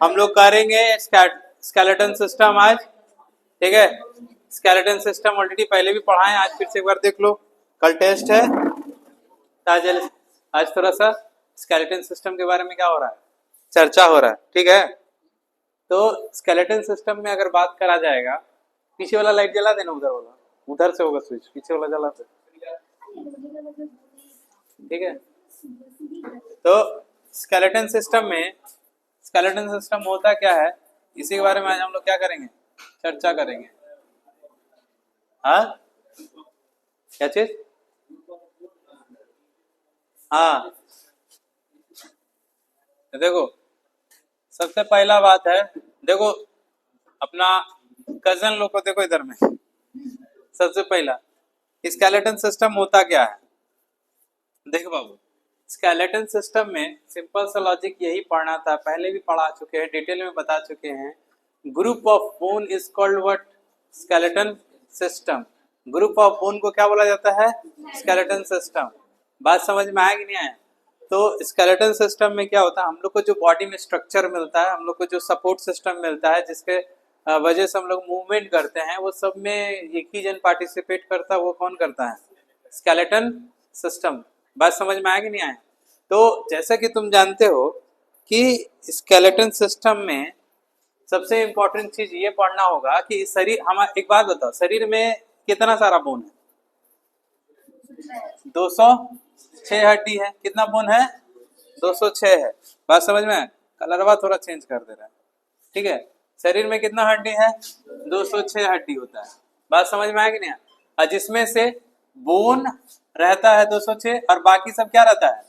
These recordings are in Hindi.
हम लोग करेंगे स्केलेटन सिस्टम आज, ठीक है। स्केलेटन सिस्टम ऑलरेडी पहले भी पढ़ा है, आज फिर से एक बार देख लो, कल टेस्ट है। आज थोड़ा सा स्केलेटन सिस्टम के बारे में क्या हो रहा है, चर्चा हो रहा है, ठीक है। तो स्केलेटन सिस्टम में अगर बात करा जाएगा, पीछे वाला लाइट जला देना, उधर वाला, उधर से होगा स्विच, पीछे वाला जला दे, ठीक है। तो स्केलेटन सिस्टम में, स्केलेटन सिस्टम होता क्या है, इसी के बारे में आज हम लोग क्या करेंगे, चर्चा करेंगे। हाँ, क्या चीज? हाँ, देखो सबसे पहला बात है, देखो अपना कजन लोग को देखो इधर में, सबसे पहला स्केलेटन सिस्टम होता क्या है। देखो बाबू, स्केलेटन सिस्टम में सिंपल सा लॉजिक यही पढ़ना था, पहले भी पढ़ा चुके हैं, डिटेल में बता चुके हैं। Group of bone is called what, skeleton system. Group of bone को क्या बोला जाता है, स्केलेटन सिस्टम। बात समझ में आया कि नहीं आया? तो स्केलेटन सिस्टम में क्या होता है, हम लोग को जो बॉडी में स्ट्रक्चर मिलता है, हम लोग को जो सपोर्ट सिस्टम मिलता है, जिसके वजह से हम लोग मूवमेंट करते हैं, वो सब में एक ही जन पार्टिसिपेट करता है, वो कौन करता है, स्केलेटन सिस्टम। बात समझ में आया कि नहीं आया? तो जैसा कि तुम जानते हो कि स्केलेटन सिस्टम में सबसे इंपॉर्टेंट चीज ये पढ़ना होगा कि शरीर, हम एक बात बताओ, शरीर में कितना सारा बोन है? 206 हड्डी है। कितना बोन है? 206 है। बात समझ में? कलरवा थोड़ा चेंज कर दे रहा है, ठीक है। शरीर में कितना हड्डी है? 206 हड्डी होता है। बात समझ में आया कि नहीं? और जिसमें से बोन रहता है 206 और बाकी सब क्या रहता है,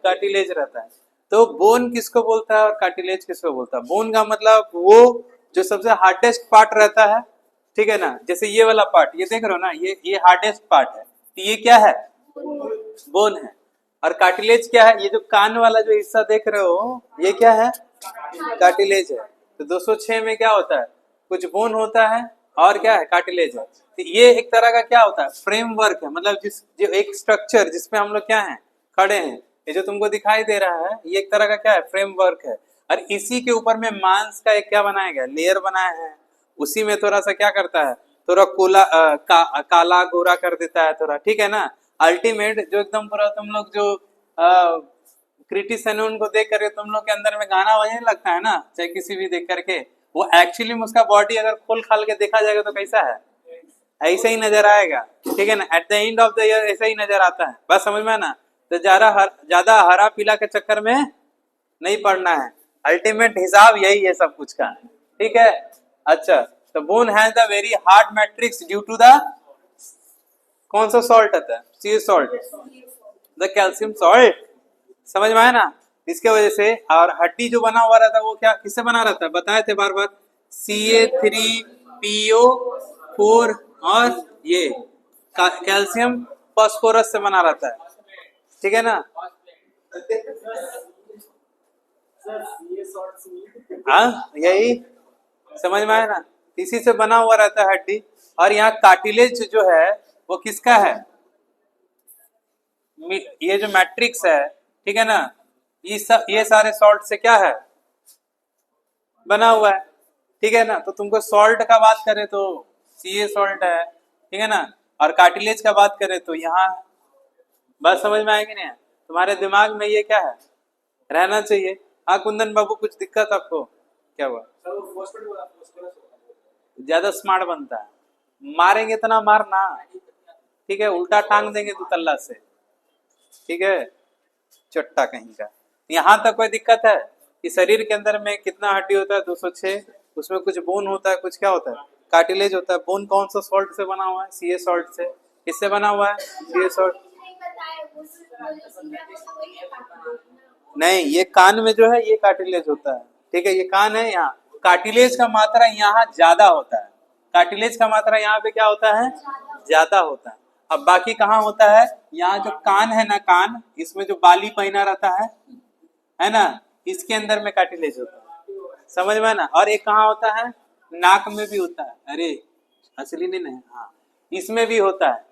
कार्टिलेज रहता है। तो बोन किसको बोलता है और कार्टिलेज किसको बोलता है? बोन का मतलब वो जो सबसे हार्डेस्ट पार्ट रहता है, ठीक है ना। जैसे ये वाला पार्ट, ये देख रहे हो ना, ये हार्डेस्ट पार्ट है, तो ये क्या है, बोन है। और कार्टिलेज क्या है, ये जो कान वाला जो हिस्सा देख रहे हो, ये क्या है, कार्टिलेज है। तो 206 में क्या होता है, कुछ बोन होता है और क्या है, कार्टिलेज है। तो ये एक तरह का क्या होता है, फ्रेमवर्क है, मतलब जो एक स्ट्रक्चर जिसमें हम लोग क्या है, खड़े हैं। ये जो तुमको दिखाई दे रहा है, ये एक तरह का क्या है, फ्रेमवर्क है। और इसी के ऊपर में मांस का एक क्या बनाया गया, लेयर बनाया है। उसी में थोड़ा सा क्या करता है, थोड़ा काला गोरा कर देता है थोड़ा, ठीक है ना। अल्टीमेट जो एकदम पूरा तुम लोग जो क्रिटिसन उनको देख करके तुम लोग के अंदर में गाना बजने लगता है ना, चाहे किसी भी देख करके, वो एक्चुअली में उसका बॉडी अगर खोल खाल के देखा जाएगा तो कैसा है, ऐसा ही नजर आएगा, ठीक है ना। At the end of the year ऐसा ही नजर आता है। बस समझ में ना। तो ज्यादा हरा पीला के चक्कर में नहीं पड़ना है, अल्टीमेट हिसाब यही है सब कुछ का, ठीक है। अच्छा, तो bone has the very hard matrix due to the, कौन सा सॉल्ट आता है, C salt, the calcium salt. समझ में आया ना। इसके वजह से, और हड्डी जो बना हुआ रहता है वो क्या, किससे बना रहता है, बताए थे बार बार, Ca3PO4 और ये कैल्शियम फास्फोरस से बना रहता है, ठीक है ना। हाँ, यही समझ में आया ना, इसी से बना हुआ रहता है हड्डी। और यहाँ कार्टिलेज जो है वो किसका है, ये जो मैट्रिक्स है, ठीक है ना, ये सारे सॉल्ट से क्या है, बना हुआ है, ठीक है ना। तो तुमको सॉल्ट का बात करें तो सी सॉल्ट है, ठीक है ना। और कार्टिलेज का बात करें तो यहाँ, बात समझ में आएगी नहीं, तुम्हारे दिमाग में ये क्या है, रहना चाहिए। हाँ कुंदन बाबू, कुछ दिक्कत आपको, क्या हुआ? ज्यादा स्मार्ट बनता है, मारेंगे इतना मारना, ठीक है, उल्टा टांग देंगे तू तल्ला से, ठीक है, चट्टा कहीं का। यहाँ तक कोई दिक्कत है कि शरीर के अंदर में कितना हड्डी होता है, 206, उसमें कुछ बोन होता है, कुछ क्या होता है, कार्टिलेज होता है। बोन कौन सा सॉल्ट से बना हुआ है, सी सॉल्ट से। किससे बना हुआ है, सी सॉल्ट। नहीं, ये कान में जो है ये कार्टिलेज होता है, ठीक है, ये कान है। यहाँ कार्टिलेज का मात्रा यहाँ ज्यादा होता है, कार्टिलेज का मात्रा यहाँ पे क्या होता है, ज्यादा होता है। अब बाकी कहाँ होता है, यहाँ जो कान है ना, कान, इसमें जो बाली पहना रहता है ना, इसके अंदर में कार्टिलेज होता है, समझ में ना। और एक कहाँ होता है, नाक में भी होता है, अरे असली नहीं, हाँ, इसमें भी होता है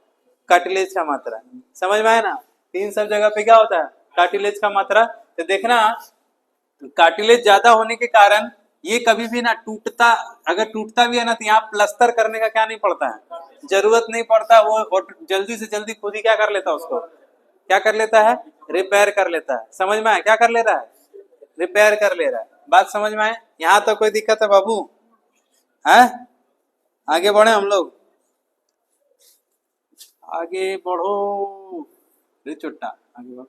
कार्टिलेज का मात्रा, समझ में आया ना। इन सब जगह पे क्या होता है, कार्टिलेज का मात्रा। तो देखना कार्टिलेज ज्यादा होने के कारण ये कभी भी ना टूटता, अगर टूटता भी है ना तो यहाँ प्लास्टर करने का क्या नहीं पड़ता है, जरूरत नहीं पड़ता। वो जल्दी से जल्दी खुद ही क्या कर लेता है, उसको क्या कर लेता है, रिपेयर कर लेता है। समझ में आया, क्या कर ले रहा है, रिपेयर कर ले रहा है। बात समझ में आए, यहाँ तो कोई दिक्कत है बाबू? है, आगे बढ़े हम लोग, आगे बढ़ो रे चुट्टा, आगे बढ़ो।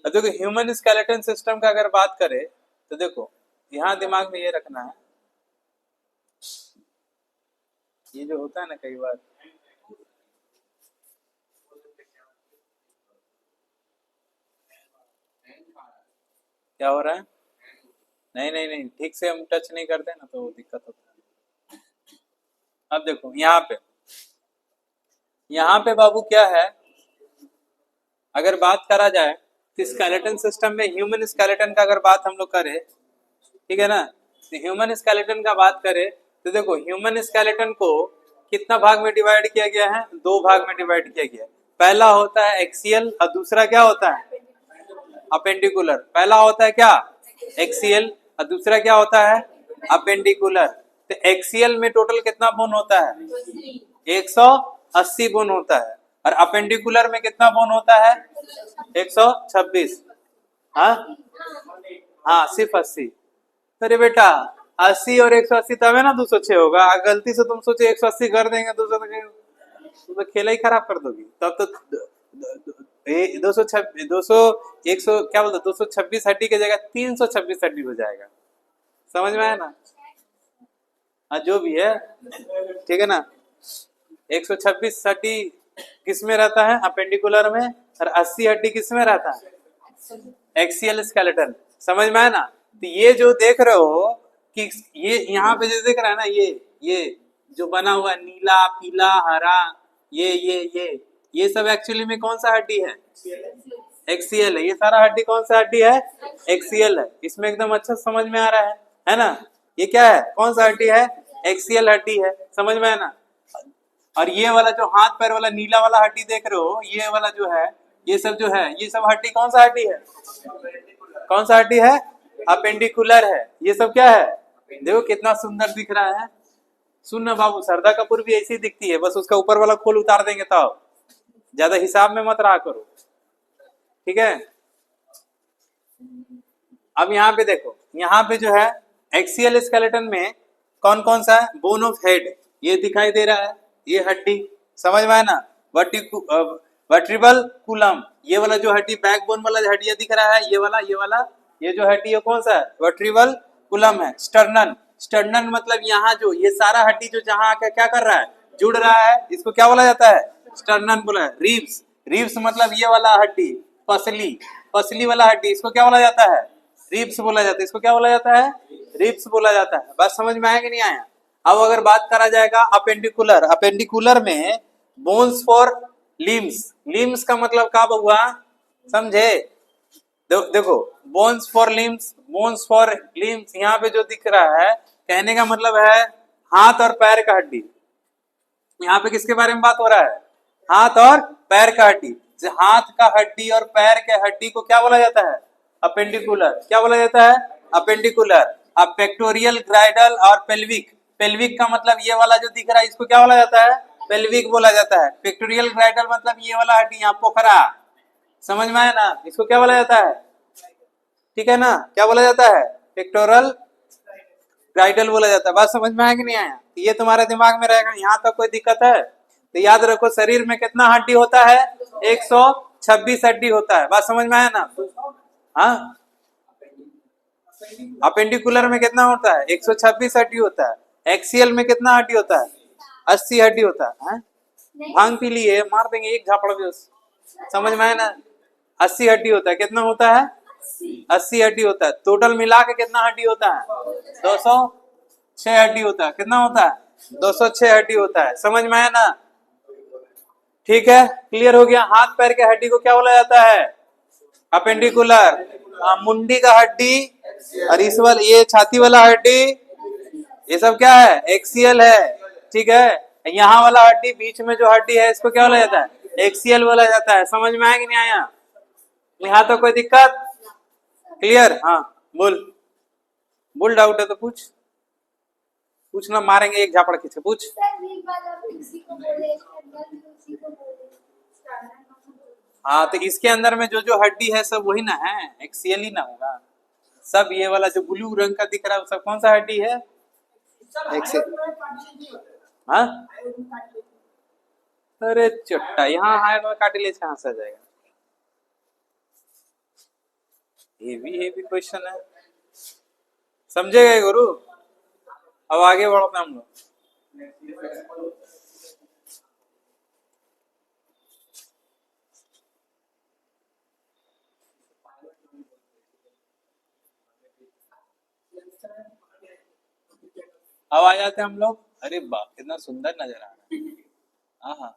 देखो ह्यूमन स्केलेटन सिस्टम का अगर बात करें तो देखो यहाँ दिमाग में ये रखना है, ये जो होता है ना कई बार, क्या हो रहा है, नहीं नहीं नहीं, ठीक से हम टच नहीं करते ना तो दिक्कत होता है। अब देखो यहाँ पे बाबू क्या है, अगर बात करा जाए तो स्केलेटन सिस्टम में ह्यूमन स्केलेटन का अगर बात हम लोग करें, ठीक है ना, तो ह्यूमन स्केलेटन का बात करें तो देखो ह्यूमन स्केलेटन को कितना भाग में डिवाइड किया गया है, दो भाग में डिवाइड किया गया है। पहला होता है एक्सियल और दूसरा क्या होता है, अपेंडिकुलर। पहला होता है क्या, एक्सियल, और दूसरा क्या होता है, अपेंडिकुलर। तो एक्सियल में टोटल कितना बोन होता है, 180 बोन होता है, और अपेंडिकुलर में कितना बोन होता है, 126। हाँ हाँ, सिर्फ 80। अरे बेटा 80 और 180 तब है ना 206 होगा। गलती से तुम सोचे 180 कर देंगे तो खेला ही खराब कर दोगी। तब तो 226 200 100 क्या बोलते 226 हड्डी की जगह 326 हड्डी हो जाएगा। समझ में आया ना, हाँ जो भी है, ठीक है ना। 126 हड्डी किस में रहता है, अपेंडिकुलर में, और 80 हड्डी किस में रहता है, एक्सियल स्केलेटन। समझ में आया ना। तो ये जो देख रहे हो कि ये यहाँ पे जो देख रहा है ना, ये जो बना हुआ नीला पीला हरा, ये सब एक्चुअली में कौन सा हड्डी है, एक्सियल है। ये सारा हड्डी कौन सा हड्डी है, एक्सियल है। इसमें एकदम अच्छा समझ में आ रहा है ना। ये क्या है, कौन सा हड्डी है, एक्सियल हड्डी है। समझ में है ना। और ये वाला जो हाथ पैर वाला नीला वाला हड्डी देख रहे हो, ये वाला जो है, ये सब जो है, ये सब हड्डी कौन सा हड्डी है, कौन सा हड्डी है, अपेंडिकुलर है। ये सब क्या है, देखो कितना सुंदर दिख रहा है। सुन ना बाबू, सरदा कपूर भी ऐसी दिखती है, बस उसका ऊपर वाला खोल उतार देंगे तो ज्यादा हिसाब में मत रहा करो, ठीक है। अब यहाँ पे देखो, यहाँ पे जो है एक्सियल स्केलेटन में कौन कौन सा है, बोन ऑफ हेड ये दिखाई दे रहा है, ये हड्डी। समझ में है ना। वर्टिब्रल कूलम, ये वाला जो हड्डी बैकबोन वाला हड्डी दिख रहा है, ये जो हड्डी है कौन सा है, वर्टिब्रल कूलम है। स्टर्नन मतलब यहाँ जो ये सारा हड्डी जो जहाँ आकर क्या कर रहा है, जुड़ रहा है, इसको क्या बोला जाता है, स्टर्नन बोला है। रिब्स मतलब ये वाला हड्डी, पसली वाला हड्डी, इसको क्या बोला जाता है, रिब्स बोला जाता है। इसको क्या बोला जाता है, रिब्स बोला जाता है। बात समझ में आया कि नहीं आया। अब अगर बात करा जाएगा अपेंडिकुलर में बोन्स फॉर लिम्स का मतलब क्या हुआ, समझे। देखो बोन्स फॉर लिम्स यहाँ पे जो दिख रहा है, कहने का मतलब है हाथ और पैर का हड्डी। यहाँ पे किसके बारे में बात हो रहा है, हाथ और पैर का हड्डी। हाथ का हड्डी और पैर के हड्डी को क्या बोला जाता है, अपेंडिकुलर। क्या बोला जाता है, अपेंडिकुलर। अब पेक्टोरियल, ग्राइडल और पेल्विक का मतलब ये वाला जो दिख रहा है, इसको क्या बोला जाता है, पेल्विक बोला जाता है। पेक्टोरियल ग्राइडल मतलब ये वाला हड्डी यहाँ पोखरा, समझ में आया ना, इसको क्या बोला जाता है, ठीक है ना, क्या बोला जाता है, पेक्टोरल ग्राइडल बोला जाता है। बात समझ में आया कि नहीं आया, ये तुम्हारे दिमाग में रहेगा। यहाँ तक कोई दिक्कत है तो याद रखो, शरीर में कितना हड्डी होता है, 126 हड्डी होता है। बात समझ में आया ना। हाँ, अपेंडिकुलर में कितना होता है, 126 हड्डी होता है। एक्सियल में कितना हड्डी होता है, 80 हड्डी होता है। भांग पी लिए, मार देंगे एक झापड़ भी। समझ में आया ना, 80 हड्डी होता है। कितना होता है, 80 हड्डी होता है। टोटल मिला के कितना हड्डी होता है, 206 हड्डी होता है। कितना होता है, 206 हड्डी होता है। समझ में आया ना, ठीक है, क्लियर हो गया। हाथ पैर के हड्डी को क्या बोला जाता है, अपेंडिकुलर। मुंडी का हड्डी और इस वाला ये छाती वाला हड्डी, ये सब क्या है, एक्सियल है, ठीक है। यहाँ वाला हड्डी, बीच में जो हड्डी है इसको क्या बोला जाता है? एक्सियल बोला जाता है। समझ में आया कि नहीं आया? यहाँ तो कोई दिक्कत? क्लियर? हाँ बोल बोल, डाउट है तो पूछ, पूछना, मारेंगे एक झापड़ खींच के, पूछ। हाँ तो इसके अंदर में जो जो हड्डी है सब वही ना है, एक्सियल ही ना होगा सब। ये वाला जो ब्लू रंग का दिख रहा है सब कौन सा हड्डी है? एक्सियल। हाँ अरे चट्टा, यहाँ हायर में कार्टिलेज कहाँ से आ जाएगा? हेवी क्वेश्चन है, समझे गए गुरु? अब आगे बढ़ते हम लोग। अब आ जाते हैं हम लोग। अरे बाप कितना सुंदर नजर आ रहा है। हाँ हाँ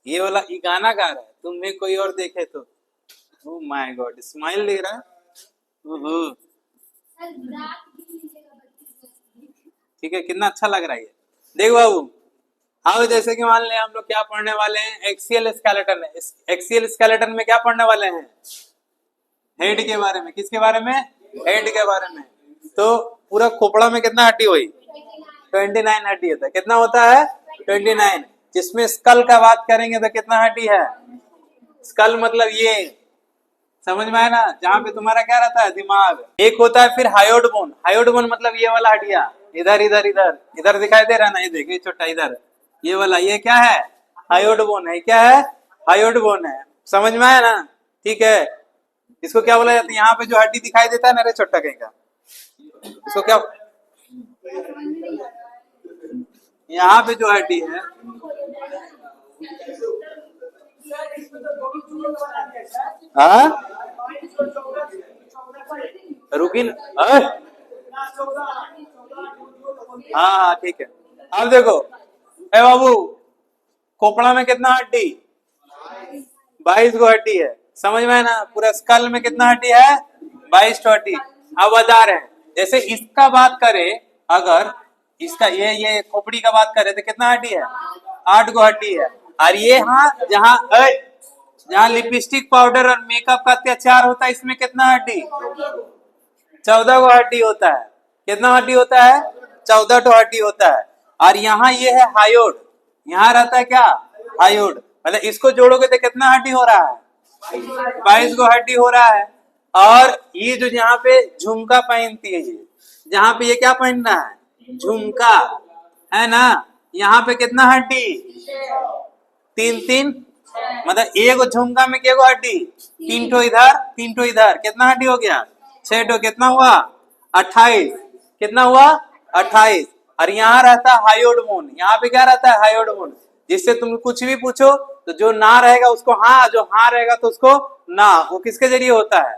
ये वाला ये गाना गा रहा है, तुम्हें कोई और देखे तो। ओह माय गॉड, स्माइल दे रहा है। ओहो ठीक है, कितना अच्छा लग रहा है ये। देख बाबू, अब जैसे कि मान लें हम लोग क्या पढ़ने वाले हैं, एक्सियल स्केलेटन है। एक्सियल स्केलेटन में क्या पढ़ने वाले हैं? हेड के बारे में। किसके बारे में? हेड के बारे में। तो पूरा खोपड़ा में कितना हड्डी हुई? 29 हड्डी होता है। कितना होता है? 29। जिसमें स्कल का बात करेंगे तो कितना हड्डी है? स्कल मतलब ये, समझ में आया ना, जहाँ पे तुम्हारा क्या रहता है? दिमाग। एक होता है फिर हायोड बोन। हायोड बोन मतलब ये वाला हड्डिया, इधर इधर इधर इधर दिखाई दे रहा है ना, ये देखिए छोटा इधर, ये वाला, ये क्या है? हायोड बोन है। क्या है? हायोड बोन है। समझ में आया ना? ठीक है, इसको क्या बोला जाता है? यहाँ पे जो हड्डी दिखाई देता है ना, रे छोटा कहीं का, इसको क्या, यहाँ पे जो हड्डी है, हाँ रुकिन, हाँ ठीक है। अब देखो ए बाबू, खोपड़ा में कितना हड्डी? 22 गो हड्डी है। समझ में है ना? पूरा स्कल में कितना हड्डी है? 22 हड्डी। अब बता रहे हैं, जैसे इसका बात करें, अगर इसका ये खोपड़ी का बात करें तो कितना हड्डी है? 8 गो हड्डी है। और ये हाँ, जहाँ लिपस्टिक पाउडर और मेकअप का अत्याचार होता है, इसमें कितना हड्डी? 14 गो हड्डी होता है। कितना हड्डी होता है? 14 तो हड्डी होता है। और यहाँ ये है हायोड, यहाँ रहता है क्या? हायोड। मतलब इसको जोड़ोगे तो कितना हड्डी हो रहा है? 22 गो हड्डी हो रहा है। और ये जो यहाँ पे झुमका पहनती है, ये जहाँ पे ये क्या पहनना है? झुमका, है ना? यहाँ पे कितना हड्डी? 3 मतलब एक झुमका में क्या हड्डी? 3 ठो इधर 3 ठो इधर, कितना हड्डी हो गया? 6 ठो। कितना हुआ? 28। कितना हुआ? 28। और यहाँ रहता है हायोड बोन। यहाँ पे क्या रहता है? Hyoid bone. जिससे तुम कुछ भी पूछो तो जो ना रहेगा उसको हाँ, जो हाँ रहेगा तो उसको ना। वो किसके जरिए होता है?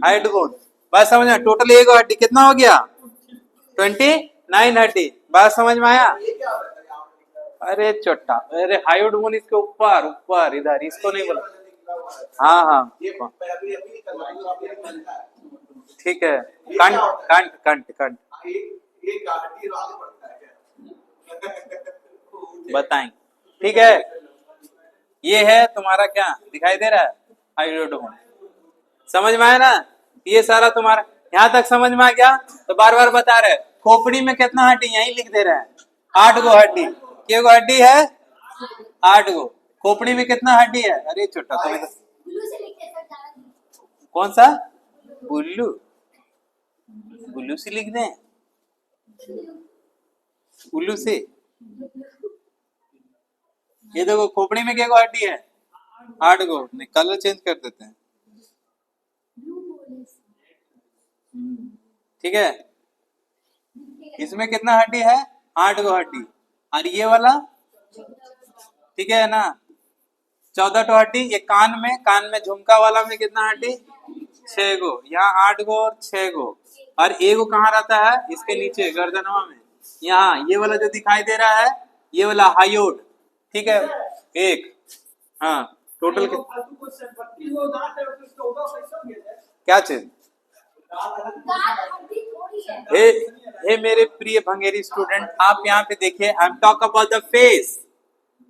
Hyoid bone. बात समझ में? टोटल एक हड्डी कितना हो गया? 29 हड्डी। बात समझ में आया? अरे छोटा, अरे हायोड बोन इसके ऊपर ऊपर इधर, इसको नहीं बोला। हाँ हाँ ठीक है। कंट कंट कंट कंट बताएं, ठीक है। ये है तुम्हारा, क्या दिखाई दे रहा है? Hyoid bone. समझ में आया ना? ये सारा तुम्हारा यहाँ तक समझ में आ गया? तो बार बार बता रहे, खोपड़ी में कितना हड्डी? यही लिख दे रहे हैं, 8 गो हड्डी। क्या गो हड्डी है? 8 गो। खोपड़ी में कितना हड्डी है? अरे छोटा, तुम्हें तो कौन सा बुल्लू? बुल्लू से लिख दें? बुल्लू से? ये देखो खोपड़ी में क्या गो हड्डी है? 8 गो। कलर चेंज कर देते हैं, ठीक है। इसमें कितना हड्डी है? 8 गो हड्डी। और ये वाला, ठीक है ना, 14 तो हड्डी। ये कान में झुमका वाला में कितना हड्डी? 6 गो। यहाँ 8 गो और 6 गो। और एगो कहाँ रहता है? इसके नीचे गर्दनवा में। यहाँ ये वाला जो दिखाई दे रहा है, ये वाला हायोड, ठीक है, एक। हाँ, टोटल क्या चीज? हे हे मेरे प्रिय भंगेरी स्टूडेंट, आप यहाँ पे देखिए, I am talk about the face,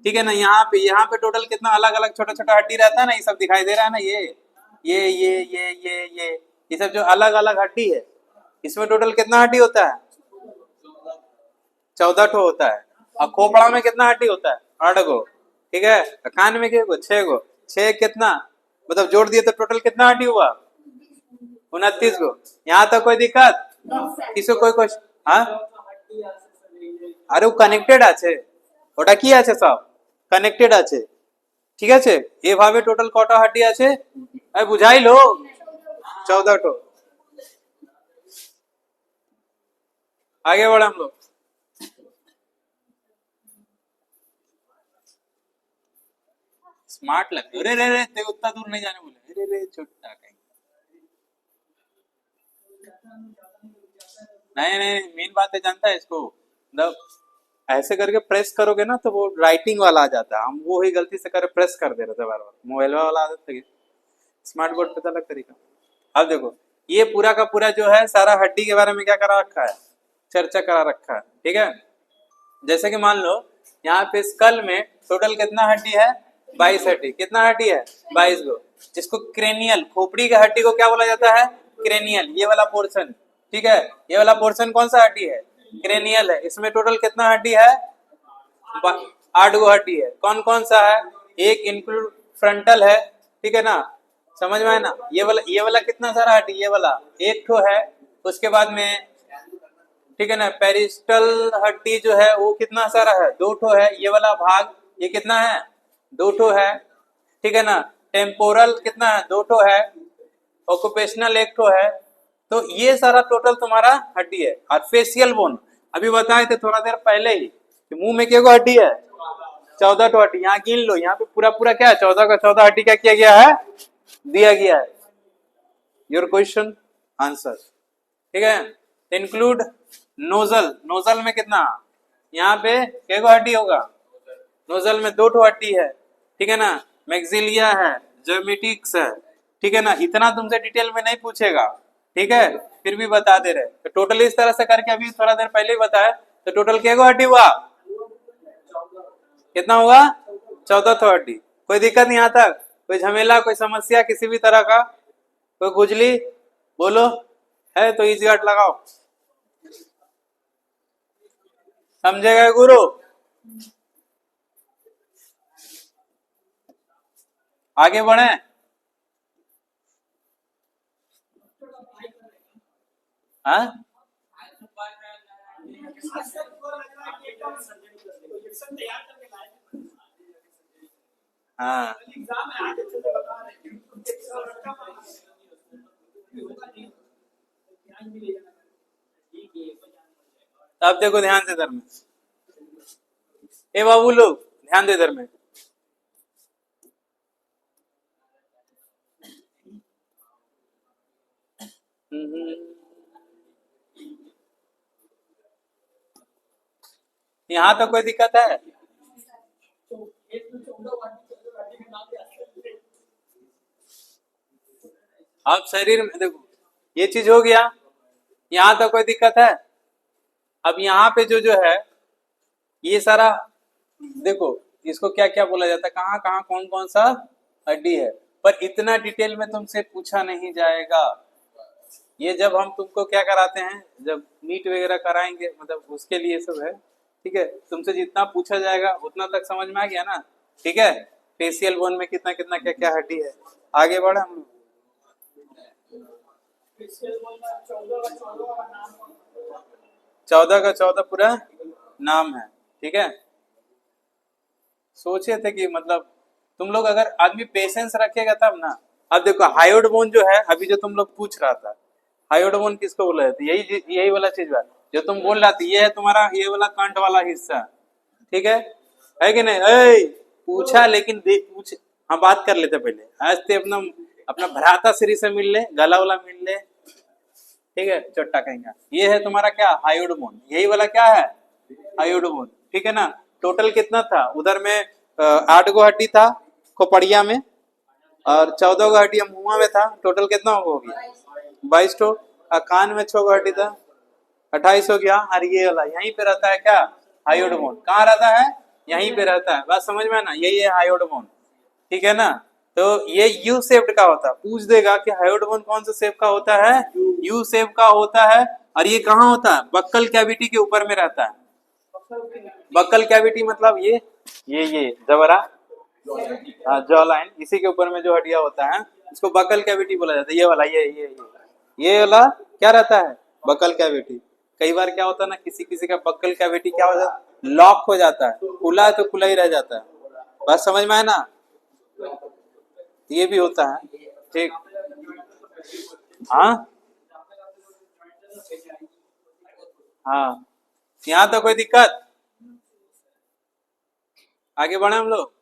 ठीक है ना। यहाँ पे टोटल कितना अलग अलग छोटा छोटा हड्डी रहता है ना, ये सब दिखाई दे रहा है ना, ये सब जो अलग अलग हड्डी है, इसमें टोटल कितना हड्डी होता है? 14 ठो होता है। और खोपड़ा में कितना हड्डी होता है? 8 गो, ठीक है। कान में कितने गो? 6 गो। 6 कितना मतलब जोड़ दिए तो टोटल कितना हड्डी हुआ? 29 गो। यहाँ तक कोई दिक्कत? किसी कोई क्वेश्चन? हाँ, আরে ও কানেক্টেড আছে, ওটা কি আছে? সব কানেক্টেড আছে, ঠিক আছে। এভাবে টোটাল কটা হাড্ডি আছে বুঝাইলো? 14 ठो। आगे बढ़े हम लोग। स्मार्ट लगते, अरे रे रे, ते उतना दूर नहीं जाने बोले, अरे रे छोटा कहीं। नहीं नहीं, मेन बात है जानता है इसको, मतलब ऐसे करके प्रेस करोगे ना तो वो राइटिंग वाला आ जाता है। हम वो ही गलती से करे प्रेस कर दे रहे थे बार बार, मोबाइल वाला आदत थी। स्मार्ट बोर्ड पे तो अलग तरीका। अब देखो, ये पूरा का पूरा जो है सारा हड्डी के बारे में क्या करा रखा है? चर्चा करा रखा है, ठीक है। जैसे कि मान लो यहाँ पे स्कल में टोटल कितना हड्डी है? 22 हड्डी। कितना हड्डी है? 22 गो। जिसको क्रेनियल, खोपड़ी के हड्डी को क्या बोला जाता है? क्रेनियल। ये वाला पोर्शन, ठीक है, ये वाला पोर्शन कौन सा हड्डी है? क्रेनियल है। इसमें टोटल कितना हड्डी है? 8 गो हड्डी है। कौन कौन सा है? एक इंक्लूड फ्रंटल है, ठीक है ना, समझ में है ना। ये वाला कितना सारा हड्डी? ये वाला एक ठो है। उसके बाद में, ठीक है ना, पेरिस्टल हड्डी जो है वो कितना सारा है? 2 ठो है। ये वाला भाग ये कितना है? 2 ठो है, ठीक है ना। टेम्पोरल कितना है? 2 ठो है। ऑक्यूपेशनल 1 ठो है। तो ये सारा टोटल तुम्हारा हड्डी है। और फेशियल बोन अभी बताए थे थोड़ा देर पहले ही कि मुंह में क्या हड्डी है? 14 ठो हड्डी। यहाँ गिन लो, यहाँ पे पूरा पूरा क्या है? 14 का 14 हड्डी क्या किया गया है? दिया गया है। योर क्वेश्चन आंसर, ठीक है। Include nozzle. नोजल में कितना? यहाँ पे क्या हड्डी होगा? नोजल में 2 ठो हड्डी है, ठीक है ना। मैक्सिलिया है, जर्मेटिक्स है, ठीक है ना। इतना तुमसे डिटेल में नहीं पूछेगा, ठीक है, फिर भी बता दे रहे। तो टोटल इस तरह से करके अभी थोड़ा देर पहले ही बताया। तो टोटल क्या हड्डी हुआ? कितना हुआ? 14 ठो हड्डी। कोई दिक्कत नहीं? यहाँ तक कोई झमेला, कोई समस्या किसी भी तरह का, कोई खुजली बोलो है तो इजी गार्ड लगाओ। समझेगा गुरु? आगे बढ़े। हाँ, हाँ, अब देखो ध्यान से इधर में, ए बाबू लोग ध्यान दे इधर में। यहाँ तो कोई दिक्कत है? अब शरीर में देखो, ये चीज हो गया, यहाँ तो कोई दिक्कत है? अब यहाँ पे जो है ये सारा देखो, इसको क्या क्या बोला जाता है, कहाँ कहाँ कौन कौन सा हड्डी है, पर इतना डिटेल में तुमसे पूछा नहीं जाएगा। ये जब हम तुमको क्या कराते हैं, जब नीट वगैरह कराएंगे, मतलब उसके लिए सब है, ठीक है। तुमसे जितना पूछा जाएगा उतना तक समझ में आ गया ना, ठीक है। फेशियल बोन में कितना कितना क्या क्या हड्डी है। आगे बढ़े हम लोग। 14 का 14 पूरा नाम है, ठीक है। सोचे थे कि मतलब तुम लोग अगर आदमी पेशेंस रखेगा तब ना। अब देखो हायोड बोन जो है, अभी जो तुम लोग पूछ रहा था, हायोड बोन किसको बोला जाता है? यही वाला चीज है जो तुम बोल रहा था, ये है तुम्हारा ये वाला कंठ वाला हिस्सा, ठीक है कि नहीं? पूछा लेकिन पूछ, हम बात कर लेते पहले। आज ते अपना भ्राता श्री से मिल ले, गला वाला मिल ले, ठीक है। चोट्टा कहेंगे ये है तुम्हारा क्या? Hyoid bone. यही वाला क्या है? हायोड बोन, ठीक है ना। टोटल कितना था उधर में? 8 गो हड्डी था खोपड़िया में, और 14 गो हड्डियां मुंह में था। टोटल कितना हो गया? 22 ठो। कान में 6 गो हड्डी था, 28 हो गया। और ये वाला यहीं पे रहता है क्या? Hyoid bone. कहाँ रहता है? यहीं पे रहता है। बात समझ में है ना? यही है हायोइड बोन, ठीक है ना? तो ये यू शेप्ड का होता है। पूछ देगा कि हायोइड बोन कौन सा शेप का होता है? यू शेप का होता है। और ये कहाँ होता है? बक्कल कैविटी के ऊपर में रहता है। बक्कल कैविटी मतलब ये जबरा, जॉ लाइन, इसी के ऊपर में जो हड्डियां होता है इसको बक्कल कैविटी बोला जाता है। ये वाला ये वाला क्या रहता है? Buccal cavity. कई बार क्या होता है ना, किसी किसी का बक्कल कैविटी क्या हो जाता है? लॉक हो जाता है। खुला है तो खुला ही रह जाता है। बात समझ में आए ना? ये भी होता है, ठीक। हाँ हाँ, यहाँ तो कोई दिक्कत? आगे बढ़े हम लोग।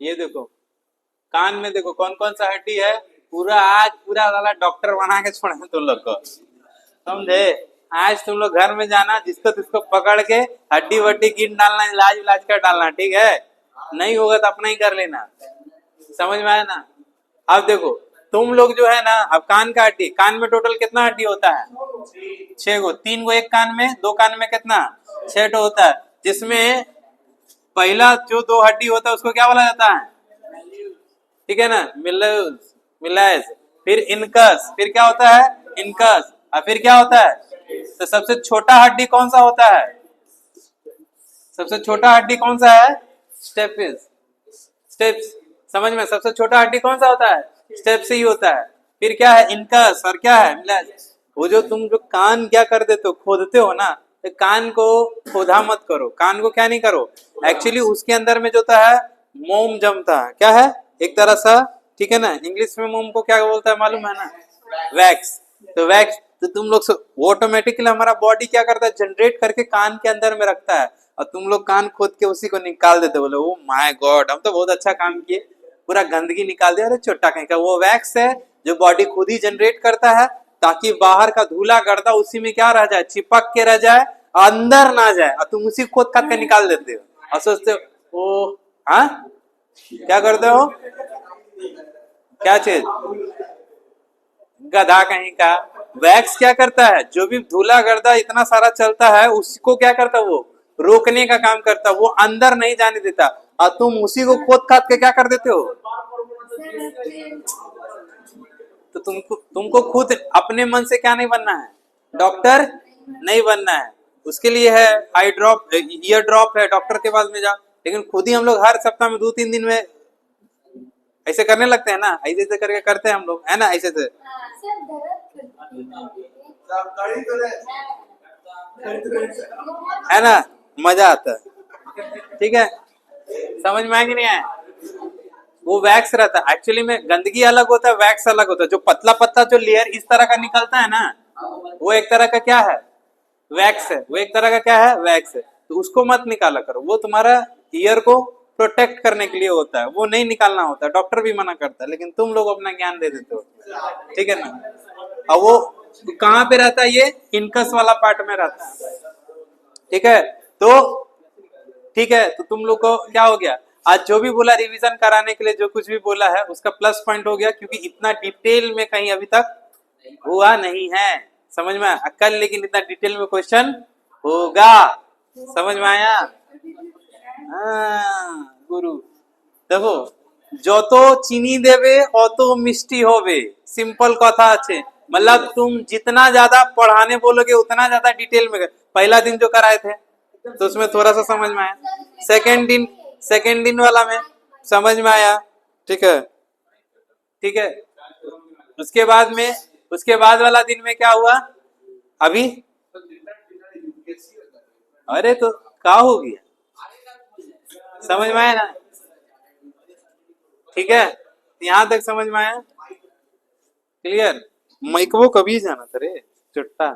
ये देखो, कान में देखो कौन कौन सा हड्डी है। पूरा आज पूरा वाला डॉक्टर बना के छोड़े तुम लोग को, समझे? आज तुम लोग घर में जाना, जिसको तिसको पकड़ के हड्डी वड्डी गिन डालना, इलाज इलाज कर डालना, ठीक है? नहीं होगा तो अपना ही कर लेना। समझ में आया ना? अब देखो, तुम लोग जो है ना, अब कान का हड्डी, कान में टोटल कितना हड्डी होता है? 6 गो। 3 गो एक कान में, 2 कान में कितना? 6 ठो होता है। जिसमें पहला जो 2 हड्डी होता है उसको क्या बोला जाता है? ठीक है ना? मिलस, मिलास, फिर इनकस, फिर क्या होता है? इनकस, और फिर क्या होता है? तो सबसे छोटा हड्डी कौन सा होता है? सबसे छोटा हड्डी कौन सा है? Stapes, stapes. समझ में? सबसे छोटा हड्डी कौन सा होता है? स्टेप्स ही होता है। फिर क्या है? इनकस, और क्या है? मिलास। वो जो तुम जो कान क्या कर देते हो, खोदते हो ना, तो कान को खोदा मत करो। कान को क्या नहीं करो, एक्चुअली उसके अंदर में जो होता है मोम जमता है। क्या है? एक तरह सा, ठीक है ना? इंग्लिश में मोम को क्या बोलता है मालूम है ना? वैक्स। तो वैक्स तो तुम लोग वो ऑटोमेटिकली हमारा बॉडी क्या करता है? जनरेट करके कान के अंदर में रखता है, और तुम लोग कान खोद के उसी को निकाल देते। बोले ओ माय गॉड, हम तो बहुत अच्छा काम किए, पूरा गंदगी निकाल दिया। अरे छोटा कहीं का, वो वैक्स है जो बॉडी खुद ही जनरेट करता है, ताकि बाहर का धूला गर्दा उसी में क्या रह जाए? चिपक के रह जाए, अंदर ना जाए। और तुम उसी खोद काट के निकाल देते हो और सोचते हो ओ, हाँ क्या करते हो? क्या चीज? गधा कहीं का। वैक्स क्या करता है? जो भी धूला गर्दा इतना सारा चलता है उसको क्या करता है? वो रोकने का काम करता है, वो अंदर नहीं जाने देता। और तुम उसी को खोद खाद के क्या कर देते हो? तो तुमको खुद अपने मन से क्या नहीं बनना है? डॉक्टर नहीं बनना है। उसके लिए है आई ड्रॉप, ईयर ड्रॉप है, डॉक्टर के पास में जाओ। लेकिन खुद ही हम लोग हर सप्ताह में 2-3 दिन में ऐसे करने लगते हैं ना, ऐसे ऐसे करके करते हैं हम लोग, है ना? ऐसे से है ना? मजा आता है, ठीक है? समझ में आया कि नहीं आया? वो वैक्स रहता है। एक्चुअली में गंदगी अलग होता है, वैक्स अलग होता है। जो पतला पतला जो लेयर इस तरह का निकलता है ना, वो एक तरह का क्या है? वैक्स है। वो एक तरह का क्या है? वैक्स है। तो उसको मत निकाला करो, वो तुम्हारा ईयर को प्रोटेक्ट करने के लिए होता है, वो नहीं निकालना होता है। डॉक्टर भी मना करता है, लेकिन तुम लोग अपना ज्ञान दे देते हो, ठीक है ना? और वो कहाँ पे रहता है? ये इनकस वाला पार्ट में रहता है, ठीक है? तो ठीक है, तो तुम लोग को क्या हो गया? आज जो भी बोला रिवीजन कराने के लिए, जो कुछ भी बोला है उसका प्लस पॉइंट हो गया, क्योंकि इतना डिटेल में कहीं अभी तक हुआ नहीं है। समझ में आया? कल लेकिन इतना डिटेल में क्वेश्चन होगा। समझ में आया? गुरु देखो, যত চিনি দেবে অত মিষ্টি হবে, सिंपल कथा अच्छे। मतलब तुम जितना ज्यादा पढ़ाने बोलोगे उतना ज्यादा डिटेल में। पहला दिन जो कराए थे तो उसमें थोड़ा सा समझ में आया, सेकेंड दिन वाला में समझ में आया, ठीक है? ठीक है, उसके बाद वाला दिन में क्या हुआ अभी? अरे तो क्या हो गया? समझ में आया ना? ठीक है, यहाँ तक समझ में आया? क्लियर? मैकबो कभी जाना था रे चुट्टा।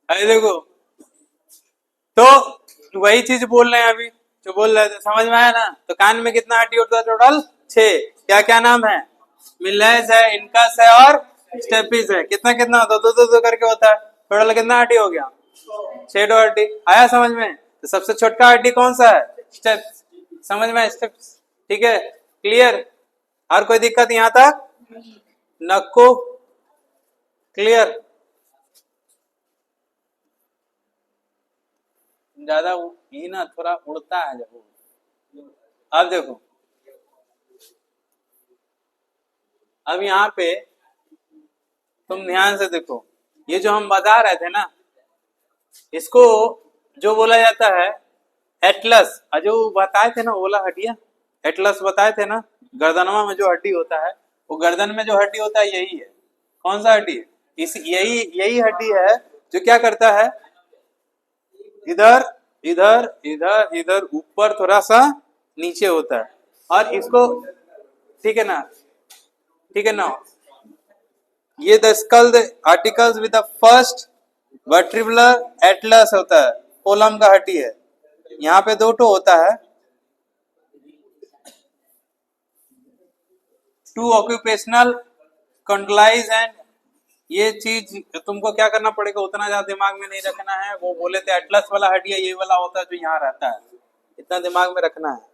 अरे देखो, तो वही चीज बोल रहे हैं अभी जो बोल रहे थे, समझ में आया ना? तो कान में कितना हड्डी होता है? टोटल 6। क्या क्या नाम है? मिलेस है, इनकस है और स्टेपीज है, कितना कितना होता है, दो दो दो करके होता है। टोटल कितना हड्डी हो गया? 6 हड्डी। आया समझ में? तो सबसे छोटा हड्डी कौन सा है? स्टेप्स। समझ में? स्टेप्स। ठीक है, क्लियर? और कोई दिक्कत यहाँ तक? नक्को क्लियर? ज्यादा ये ना थोड़ा उड़ता है जब। अब देखो, अब यहाँ पे तुम ध्यान से देखो, ये जो हम बता रहे थे ना, इसको जो बोला जाता है एटलस। जो बताए थे ना ओला हड्डियां, एटलस बताए थे ना, गर्दनवा में जो हड्डी होता है, वो गर्दन में जो हड्डी होता है यही है। कौन सा हड्डी है? इस यही यही हड्डी है जो क्या करता है, इधर इधर इधर इधर ऊपर थोड़ा सा नीचे होता है। और इसको, ठीक है ना, ठीक है ना, ये the skull articles with the first vertebral Atlas होता है, कोलम का हड्डी है। यहाँ पे दो टो होता है, टू ऑक्यूपेशनल कंडलाइज एंड, ये चीज तुमको क्या करना पड़ेगा, उतना ज्यादा दिमाग में नहीं रखना है। वो बोले थे एटलस वाला हड्डिया ये वाला होता है जो यहाँ रहता है, इतना दिमाग में रखना है।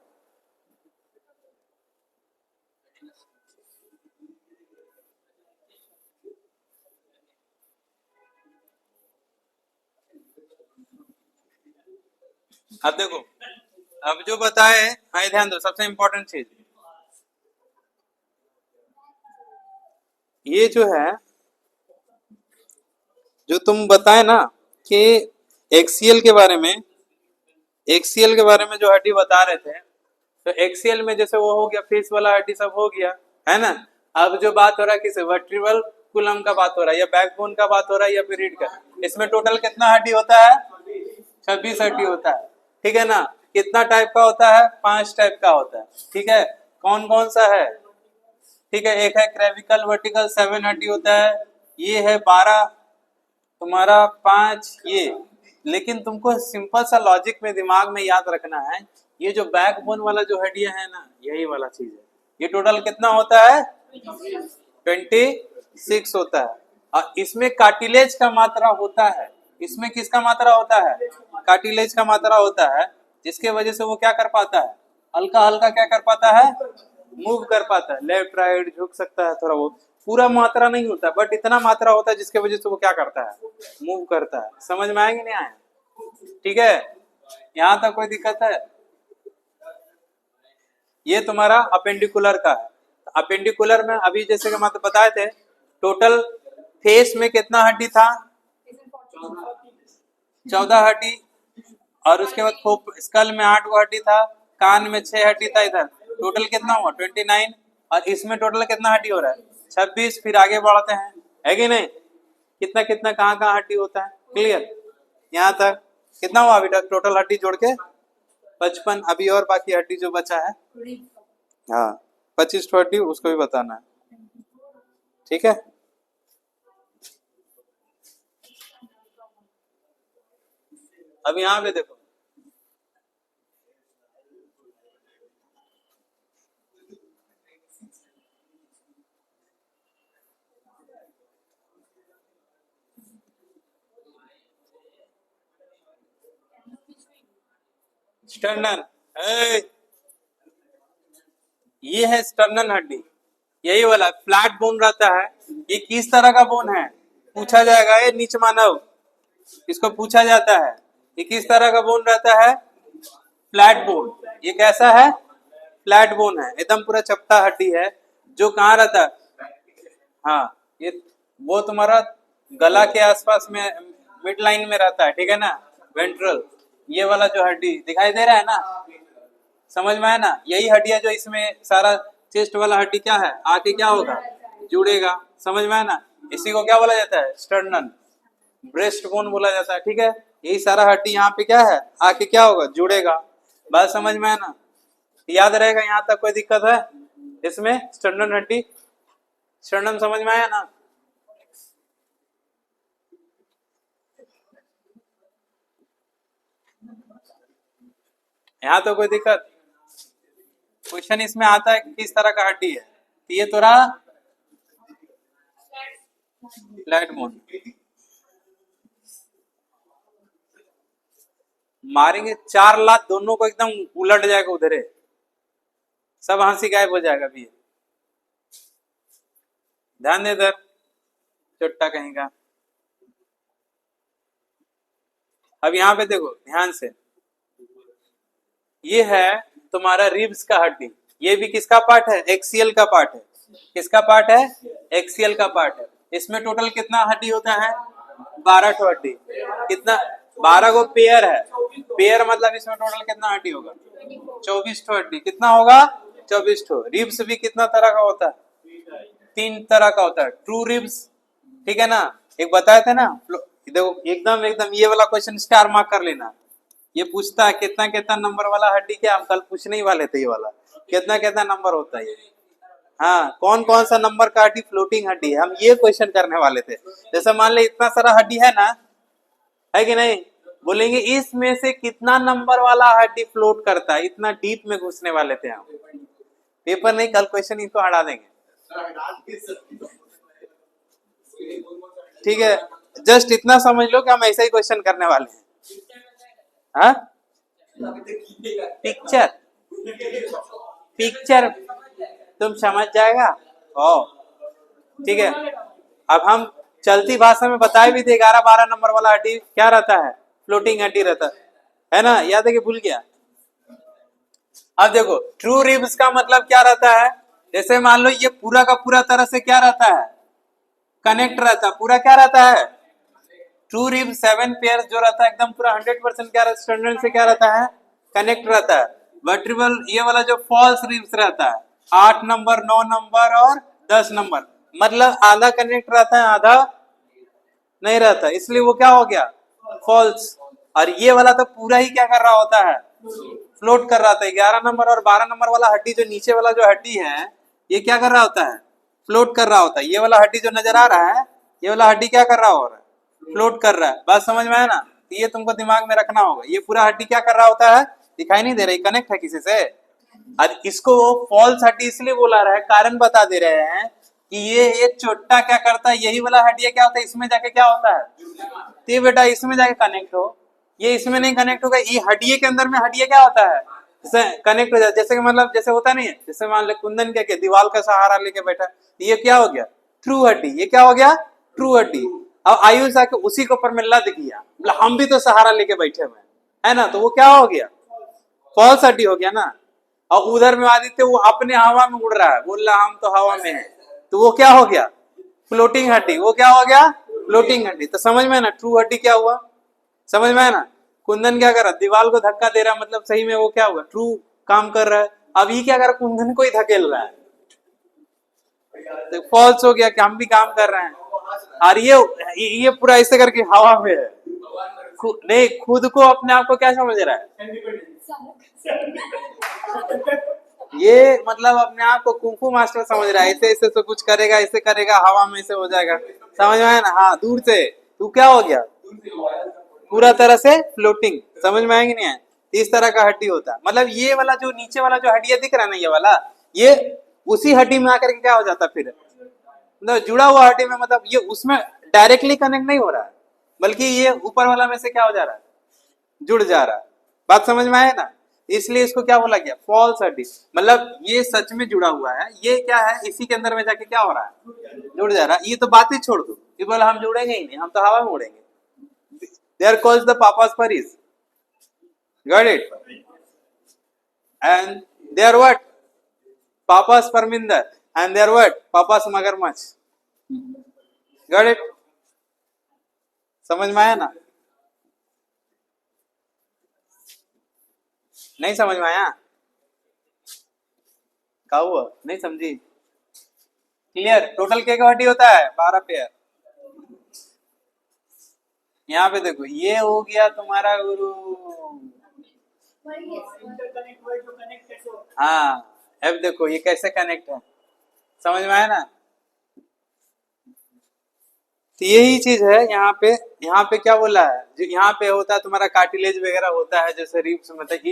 अब देखो, अब जो बताए, हाँ ध्यान दो, सबसे इंपॉर्टेंट चीज ये जो है, जो तुम बताए ना कि एक्सीएल के बारे में, एक्सीएल के बारे में जो हड्डी बता रहे थे, तो एक्सीएल में जैसे वो हो गया, फेस वाला हड्डी सब हो गया है ना। अब जो बात हो रहा है किसे, वर्टिब्रल कुलम का बात हो रहा है, या बैकबोन का बात हो रहा है, या फिर रीढ़ का। इसमें टोटल कितना हड्डी होता है? 26 हड्डी होता है। ठीक है ना। कितना टाइप का होता है? 5 टाइप का होता है। ठीक है, कौन कौन सा है? ठीक है, एक है क्रेविकल वर्टिकल, 7 हड्डी होता है। ये है 12 तुम्हारा, 5 ये। लेकिन तुमको सिंपल सा लॉजिक में दिमाग में याद रखना है, ये जो बैकबोन वाला जो हड्डियां है ना, यही वाला चीज है। ये टोटल कितना होता है? 26 होता है। और इसमें कार्टिलेज का मात्रा होता है। इसमें किसका मात्रा होता है? कार्टिलेज का मात्रा होता है, जिसके वजह से वो क्या कर पाता है, हल्का हल्का क्या कर पाता है, मूव कर पाता है, लेफ्ट राइट झुक सकता है थोड़ा बहुत। पूरा मात्रा नहीं होता, बट इतना मात्रा होता है जिसके वजह से वो क्या करता है, मूव करता है। समझ में आएंगे नहीं आए? ठीक है, यहां तक कोई दिक्कत है? ये तुम्हारा अपेंडिकुलर का है। अपेंडिकुलर में अभी जैसे कि मतलब बताए थे, टोटल फेस में कितना हड्डी था? 14 हड्डी। और उसके बाद खोप स्कल में 8 हड्डी था, कान में 6 हड्डी था। इधर टोटल कितना हुआ? 29। और इसमें टोटल कितना हड्डी हो रहा है? 26। फिर आगे बढ़ते हैं, है कि नहीं? कितना कितना कहाँ कहाँ हड्डी होता है, क्लियर? यहाँ तक कितना हुआ अभी तक टोटल हड्डी जोड़ के? 55। अभी और बाकी हड्डी जो बचा है, हाँ 25 हड्डी, उसको भी बताना है। ठीक है, अब यहाँ पे देखो, स्टर्नन, ये है स्टर्नन हड्डी, यही वाला फ्लैट बोन रहता है। ये किस तरह का बोन है पूछा जाएगा, ये नीच मानव, इसको पूछा जाता है ये किस तरह का बोन रहता है, फ्लैट बोन। ये कैसा है? फ्लैट बोन है, एकदम पूरा चपटा हड्डी है। जो कहाँ रहता है? हाँ, ये वो तुम्हारा गला के आसपास में, मिड लाइन में रहता है। ठीक है ना, वेंट्रल। ये वाला जो हड्डी दिखाई दे रहा है ना, समझ में आया ना? यही हड्डियां जो इसमें सारा चेस्ट वाला हड्डी क्या है, आके क्या होगा, जुड़ेगा। समझ में आया ना? इसी को क्या बोला जाता है? स्टर्नन, ब्रेस्ट बोन बोला जाता है। ठीक है, यही सारा हड्डी यहाँ पे क्या है, आके क्या होगा, जुड़ेगा। बात समझ में आया ना? याद रहेगा यहाँ तक? कोई दिक्कत है इसमें? स्टर्नन हड्डी, स्टर्नम समझ में आया ना? यहाँ तो कोई दिक्कत? क्वेश्चन इसमें आता है कि किस तरह का हड्डी है, तो ये थोड़ा फ्लैट बोन। मारेंगे 4 लात दोनों को एकदम उलट जाएगा उधर है, सब हंसी गायब हो जाएगा भी। ध्यान दे इधर चुट्टा कहीं का। अब यहाँ पे देखो ध्यान से, ये है तुम्हारा रिब्स का हड्डी, ये भी किसका पार्ट है? एक्सियल का पार्ट है। किसका पार्ट है? एक्सियल का पार्ट है। इसमें टोटल कितना हड्डी होता है? 12 ठो हड्डी। कितना? 12 को पेयर है, पेयर मतलब इसमें टोटल कितना हड्डी होगा? 24 ठो हड्डी। कितना होगा? 24 ठो। रिब्स भी कितना तरह का होता है? 3 तरह का होता है। ट्रू रिब्स, ठीक है ना, एक बताए थे ना। देखो एकदम एकदम ये वाला क्वेश्चन स्टार मार्क कर लेना। ये पूछता है कितना कितना नंबर वाला हड्डी, क्या हम कल पूछने ही वाले थे ये वाला, कितना कितना नंबर होता है ये। हाँ, कौन कौन सा नंबर का हड्डी फ्लोटिंग हड्डी है, हम ये क्वेश्चन करने वाले थे। जैसे मान ले इतना सारा हड्डी है ना, है कि नहीं, बोलेंगे इसमें से कितना नंबर वाला हड्डी फ्लोट करता है, इतना डीप में घुसने वाले थे हम। पेपर नहीं, कल क्वेश्चन इनको हटा देंगे, ठीक है। जस्ट इतना समझ लो कि हम ऐसा ही क्वेश्चन करने वाले हैं। हाँ, पिक्चर पिक्चर तुम समझ जाएगा। ओ ठीक है, अब हम चलती भाषा में बताए भी थे 11-12 नंबर वाला हड्डी क्या रहता है? फ्लोटिंग हड्डी रहता है ना, याद है कि भूल गया? अब देखो ट्रू रिब्स का मतलब क्या रहता है? जैसे मान लो ये पूरा का पूरा तरह से क्या रहता है? कनेक्ट रहता है। पूरा क्या रहता है? ट्रू रिब 7 पेयर जो रहता है एकदम पूरा 100% क्या स्टैंडर्ड से क्या रहता है? कनेक्ट रहता है। वर्टिबल ये वाला जो फॉल्स रिब्स रहता है 8 नंबर 9 नंबर और 10 नंबर, मतलब आधा कनेक्ट रहता है आधा नहीं रहता, इसलिए वो क्या हो गया? फॉल्स। और ये वाला तो पूरा ही क्या कर रहा होता है? फ्लोट कर रहा था। 11 नंबर और 12 नंबर वाला हड्डी जो नीचे वाला जो हड्डी है ये क्या कर रहा होता है? फ्लोट कर रहा होता है। ये वाला हड्डी जो नजर आ रहा है ये वाला हड्डी क्या कर रहा हो रहा है? फ्लोट कर रहा है। बात समझ में आया ना? ये तुमको दिमाग में रखना होगा। ये पूरा हड्डी क्या कर रहा होता है? दिखाई नहीं दे रहा, कनेक्ट है किसी से। और इसको फॉल्स हड्डी इसलिए बोला रहा है, कारण बता दे रहे हैं कि ये चोट्टा क्या करता है, यही वाला हड्डी क्या होता है, इसमें जाके क्या होता है? तो बेटा इसमें जाके कनेक्ट हो, ये इसमें नहीं कनेक्ट होगा। ये हड्डी के अंदर में हड्डी क्या होता है? कनेक्ट हो जाता है। जैसे कि मतलब जैसे होता नहीं है, जैसे मान ले कुंदन क्या दीवार का सहारा लेके बैठा, ये क्या हो गया? ट्रू हड्डी। ये क्या हो गया? ट्रू हड्डी। अब आयुष आके उसी के ऊपर में लद गया, मतलब हम भी तो सहारा लेके बैठे हुए है ना, तो वो क्या हो गया? फॉल्स हड्डी हो गया ना। और उधर में आदित्य वो अपने हवा में उड़ रहा है, बोल रहा हम तो हवा में है, तो वो क्या हो गया? फ्लोटिंग हड्डी। वो क्या हो गया? फ्लोटिंग हड्डी। तो समझ में है ना ट्रू हड्डी क्या हुआ? समझ में है ना? कुंदन क्या कर रहा? दीवार को धक्का दे रहा, मतलब सही में वो क्या हुआ? ट्रू काम कर रहा है। अब ये क्या कर रहा? कुंदन को ही धकेल रहा है, तो फॉल्स हो गया कि हम भी काम कर रहे हैं। और ये पूरा ऐसे करके हवा में है, नहीं खुद को अपने आप को क्या समझ रहा है? ये मतलब अपने आप को कुंफू मास्टर समझ रहा है, ऐसे ऐसे तो कुछ करेगा, ऐसे करेगा, हवा में से हो जाएगा। समझ में आया ना? हाँ, दूर से तू क्या हो गया? पूरा तरह से फ्लोटिंग। समझ में आएगी नहीं है? इस तरह का हड्डी होता है। मतलब ये वाला जो नीचे वाला जो हड्डी दिख रहा है ना, ये वाला, ये उसी हड्डी में आकर के क्या हो जाता फिर, मतलब जुड़ा हुआ हड्डी में, मतलब ये उसमें डायरेक्टली कनेक्ट नहीं हो रहा है, बल्कि ये ऊपर वाला में से क्या हो जा रहा है? जुड़ जा रहा है। बात समझ में आया ना? इसलिए इसको क्या बोला गया? फॉल्स हड्डी। मतलब ये सच में जुड़ा हुआ है, ये क्या है? इसी के अंदर में जाके क्या हो रहा है? जुड़ जा रहा है। ये तो बात ही छोड़ दो, ये बोला हम जुड़ेंगे ही नहीं, हम तो हवा में उड़ेंगे। They are called the papas paris. Got it? And they are what? Papas parminder. And they are what? Papas magarmach. Got it? समझ में आया ना? नहीं समझ में आया? क्या हुआ? नहीं समझी? क्लियर? टोटल क्या हड्डी होता है? 12 पेयर। यहाँ पे देखो ये हो गया तुम्हारा गुरु, हाँ। अब देखो ये कैसे कनेक्ट है, समझ में आया ना? तो यही चीज है यहाँ पे। यहाँ पे क्या बोला है? जो यहाँ पे होता है तुम्हारा कार्टिलेज वगैरह होता है, जैसे रिब्स, मतलब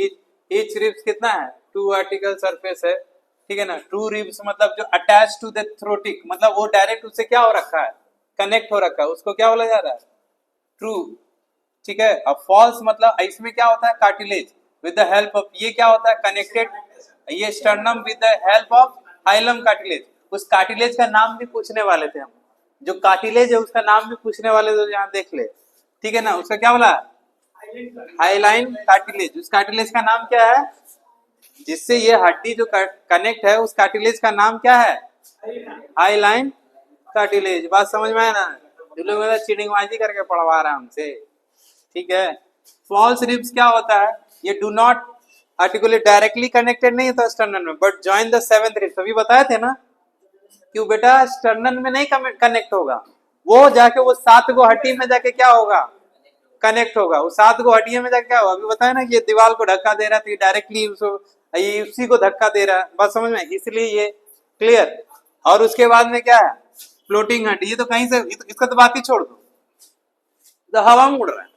ईच रिब्स कितना है? 2 वर्टिकल सरफेस है, ठीक है ना। 2 रिब्स मतलब जो अटैच टू द थ्रोटिक, मतलब वो डायरेक्ट उससे क्या हो रखा है? कनेक्ट हो रखा है, उसको क्या बोला जा रहा है? ट्रू। ठीक है, अब फॉल्स मतलब इसमें क्या होता है? Cartilage with the help of, ये क्या होता है? कनेक्टेड, ये sternum with the help of hilum cartilage. उस कार्टिलेज का नाम भी पूछने वाले थे हम, जो कार्टिलेज है उसका नाम भी पूछने वाले थे, यहाँ देख ले। ठीक है ना, उसका क्या बोला? Highline cartilage. उस कार्टिलेज का नाम क्या है? जिससे ये हड्डी जो कनेक्ट है, उस कार्टिलेज का नाम क्या है? Hyaline cartilage. बात समझ में आया ना? जो लोग मेरा चिड़िंगबाजी करके पढ़वा रहा है हमसे, ठीक है। फॉल्स रिब्स क्या होता है? ये do not articulate, directly connected नहीं होता स्टर्नन में, but join the seventh ribs. अभी बताए थे ना, क्यों बेटा? स्टर्नन में नहीं कनेक्ट होगा, वो जाके वो 7 गो हड्डी में जाके क्या होगा? कनेक्ट होगा। वो 7 गो हड्डियों में जाके क्या होगा? अभी बताया ना कि ये दीवार को धक्का दे रहा है, तो ये डायरेक्टली ये उसी को धक्का दे रहा है। बात समझ में? इसलिए ये क्लियर। और उसके बाद में क्या है? फ्लोटिंग हड्डी। ये तो कहीं से, इसका तो बात ही छोड़ दो, तो हवा में उड़ रहा है,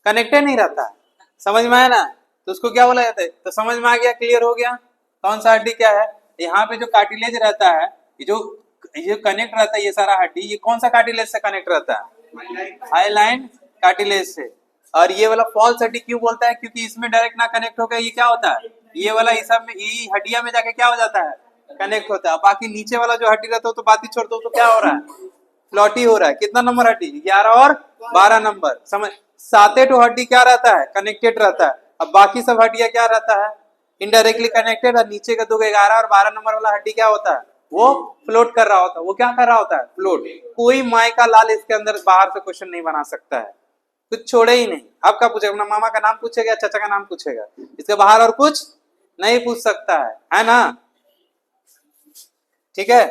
कनेक्टेड नहीं रहता है। समझ में आया ना? तो उसको क्या बोला जाता है? तो समझ में आ गया, क्लियर हो गया कौन सा हड्डी क्या है। यहाँ पे जो कार्टिलेज रहता है, ये कनेक्ट रहता है, ये सारा हड्डी, ये कौन सा कार्टिलेज से कनेक्ट रहता है? हाइलाइन कार्टिलेज से। और ये वाला फॉल्स हड्डी क्यों बोलता है? क्योंकि इसमें डायरेक्ट ना कनेक्ट होकर ये क्या होता है? ये वाला इस सब में, ये हड्डिया में जाके क्या हो जाता है? कनेक्ट होता है। बाकी नीचे वाला जो हड्डी रहता है तो बात ही छोड़ दो, तो क्या हो रहा है? फ्लॉटी हो रहा है। कितना नंबर हड्डी? 11 और 12 नंबर। समझ? 7 हड्डी क्या रहता है? कनेक्टेड रहता है। अब बाकी सब हड्डियां क्या रहता है? Indirectly connected. और नीचे का 2 11 और 12 नंबर वाला हड्डी क्या होता है? वो फ्लोट कर रहा होता है। वो क्या कर रहा होता है? फ्लोट। कोई माई का लाल इसके अंदर बाहर से क्वेश्चन नहीं बना सकता है, कुछ छोड़े ही नहीं। अब क्या पूछेगा? अपना मामा का नाम पूछेगा, चाचा का नाम पूछेगा, इसके बाहर और कुछ नहीं पूछ सकता है ना? ठीक है,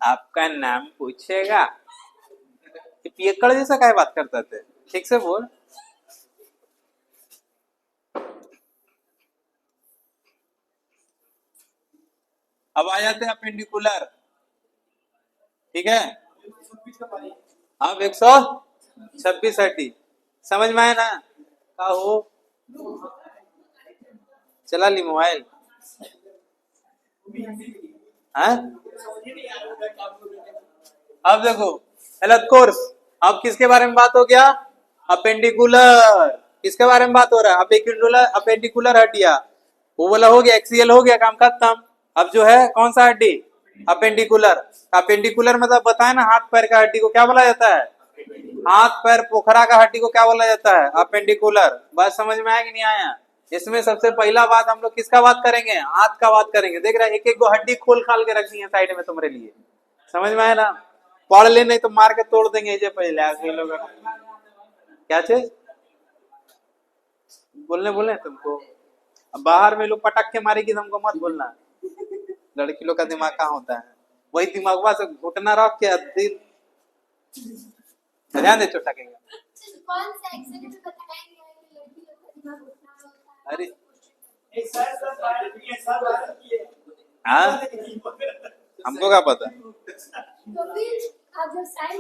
आपका नाम पूछेगा। पियक्कड़ जैसा क्या बात करते थे? ठीक से बोल। अब आ जाते हैं अपेंडिकुलर। ठीक है, अब 126 हड्डी। समझ में आया ना? का हो चला ली मोबाइल? अब देखो, हेल्थ कोर्स। अब किसके बारे में बात हो गया? अपेंडिकुलर। किसके बारे में बात हो रहा है? अपेंडिकुलर। अपेंडिकुलर हड्डियां, वो वाला हो गया, एक्सियल हो गया, काम खत्म। अब जो है कौन सा हड्डी? अपेंडिकुलर। अपेंडिकुलर मतलब बताए ना, हाथ पैर का हड्डी को क्या बोला जाता है? हाथ पैर पोखरा का हड्डी को क्या बोला जाता है? अपेंडिकुलर। बात समझ में आया कि नहीं आया? इसमें सबसे पहला बात हम लोग किसका बात करेंगे? हाथ का बात करेंगे। देख रहा है, एक एक गो हड्डी खोल खाल के रखनी है साइड में तुम्हारे लिए। समझ में आया ना? पढ़ ले, नहीं तो मार के तोड़ देंगे ये पहले आगे लोग। क्या चीज बोलने बोले तुमको? अब बाहर में लोग पटक के मारेगी, तुमको मत बोलना। लड़की लोग का दिमाग कहाँ होता है? वही दिमागवा से घुटना रख के दिल ध्यान दे, चोट लगेगा। अरे हाँ, हमको क्या पता?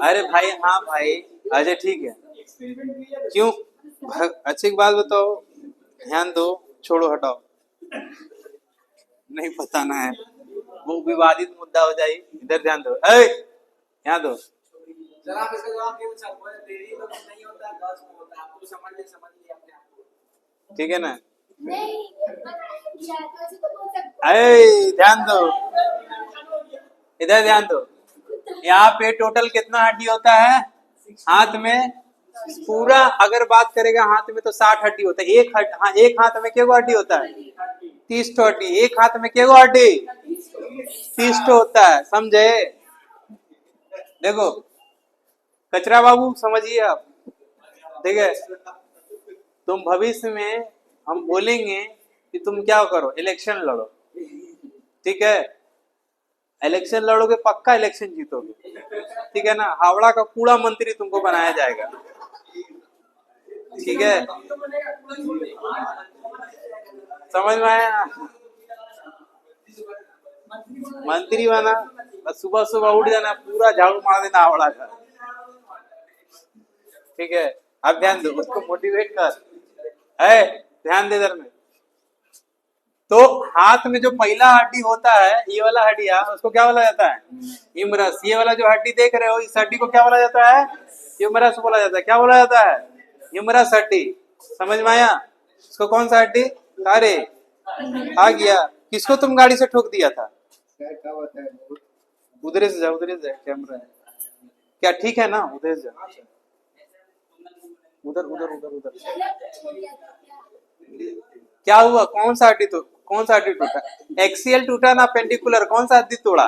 अरे भाई, हाँ भाई, अच्छा ठीक है। क्यों? अच्छी बात बताओ, ध्यान दो, छोड़ो हटाओ, नहीं बताना है, वो विवादित मुद्दा हो जाए। इधर ध्यान दो, ध्यान दो। जरा आप इसका जवाब नहीं पूछा, देरी तो नहीं होता, 10 में होता, आपको समझ लिया अपने आप को। ठीक है ना? नहीं, ध्यान दो, इधर ध्यान दो। यहाँ पे टोटल कितना हड्डी होता है हाथ में? पूरा अगर बात करेगा हाथ में तो 60 हड्डी होता है। एक हाथ में क्या हड्डी होता है? 30 हड्डी। एक हाथ में क्या हड्डी? 30 होता है। समझे? देखो कचरा बाबू, समझिए आप। ठीक है, तुम भविष्य में हम बोलेंगे कि तुम क्या करो, इलेक्शन लड़ो। ठीक है, इलेक्शन लड़ोगे, पक्का इलेक्शन जीतोगे। ठीक है ना? हावड़ा का कूड़ा मंत्री तुमको बनाया जाएगा। ठीक है, समझ में आया? मंत्री बना, सुबह सुबह उठ जाना, पूरा झाड़ू मार देना हावड़ा का। ठीक है, अब ध्यान दो, उसको मोटिवेट कर। ध्यान दे इधर में। तो हाथ में जो पहला हड्डी होता है, ये वाला हड्डिया, उसको क्या बोला जाता है? ह्यूमरस। ये वाला जो हड्डी देख रहे हो, इस हड्डी को क्या बोला जाता है? ह्यूमरस बोला जाता है। क्या बोला जाता है? ह्यूमरस हड्डी। समझ में आया? इसको कौन सा हड्डी? अरे आ गया। किसको तुम गाड़ी से ठोक दिया था? उधर से जा, उधर से जा, कैमरा है क्या? ठीक है ना, उधर से जा, उधर उधर उधर उधर। क्या हुआ? कौन सा हड्डी तो कौन सा हड्डी टूटा? एक्सियल टूटा ना पेंडिकुलर? कौन सा हड्डी तोड़ा?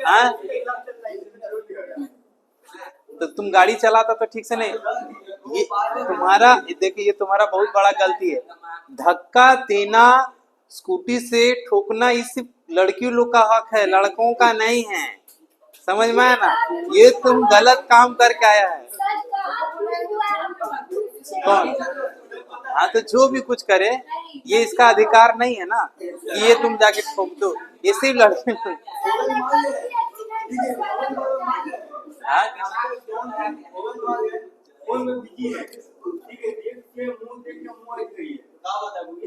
हाँ? तो तुम गाड़ी चलाता तो ठीक से नहीं। ये तुम्हारा, देखिए ये तुम्हारा बहुत बड़ा गलती है। धक्का देना, स्कूटी से ठोकना, इस लड़कियों लोग का हक है, लड़कों का नहीं है। समझ में आया ना? ये तुम गलत काम करके आया है। कौन? हाँ, तो जो भी कुछ करे, ये इसका अधिकार नहीं है ना, ये तुम जाके ठोक दो। ये सिर्फ लड़के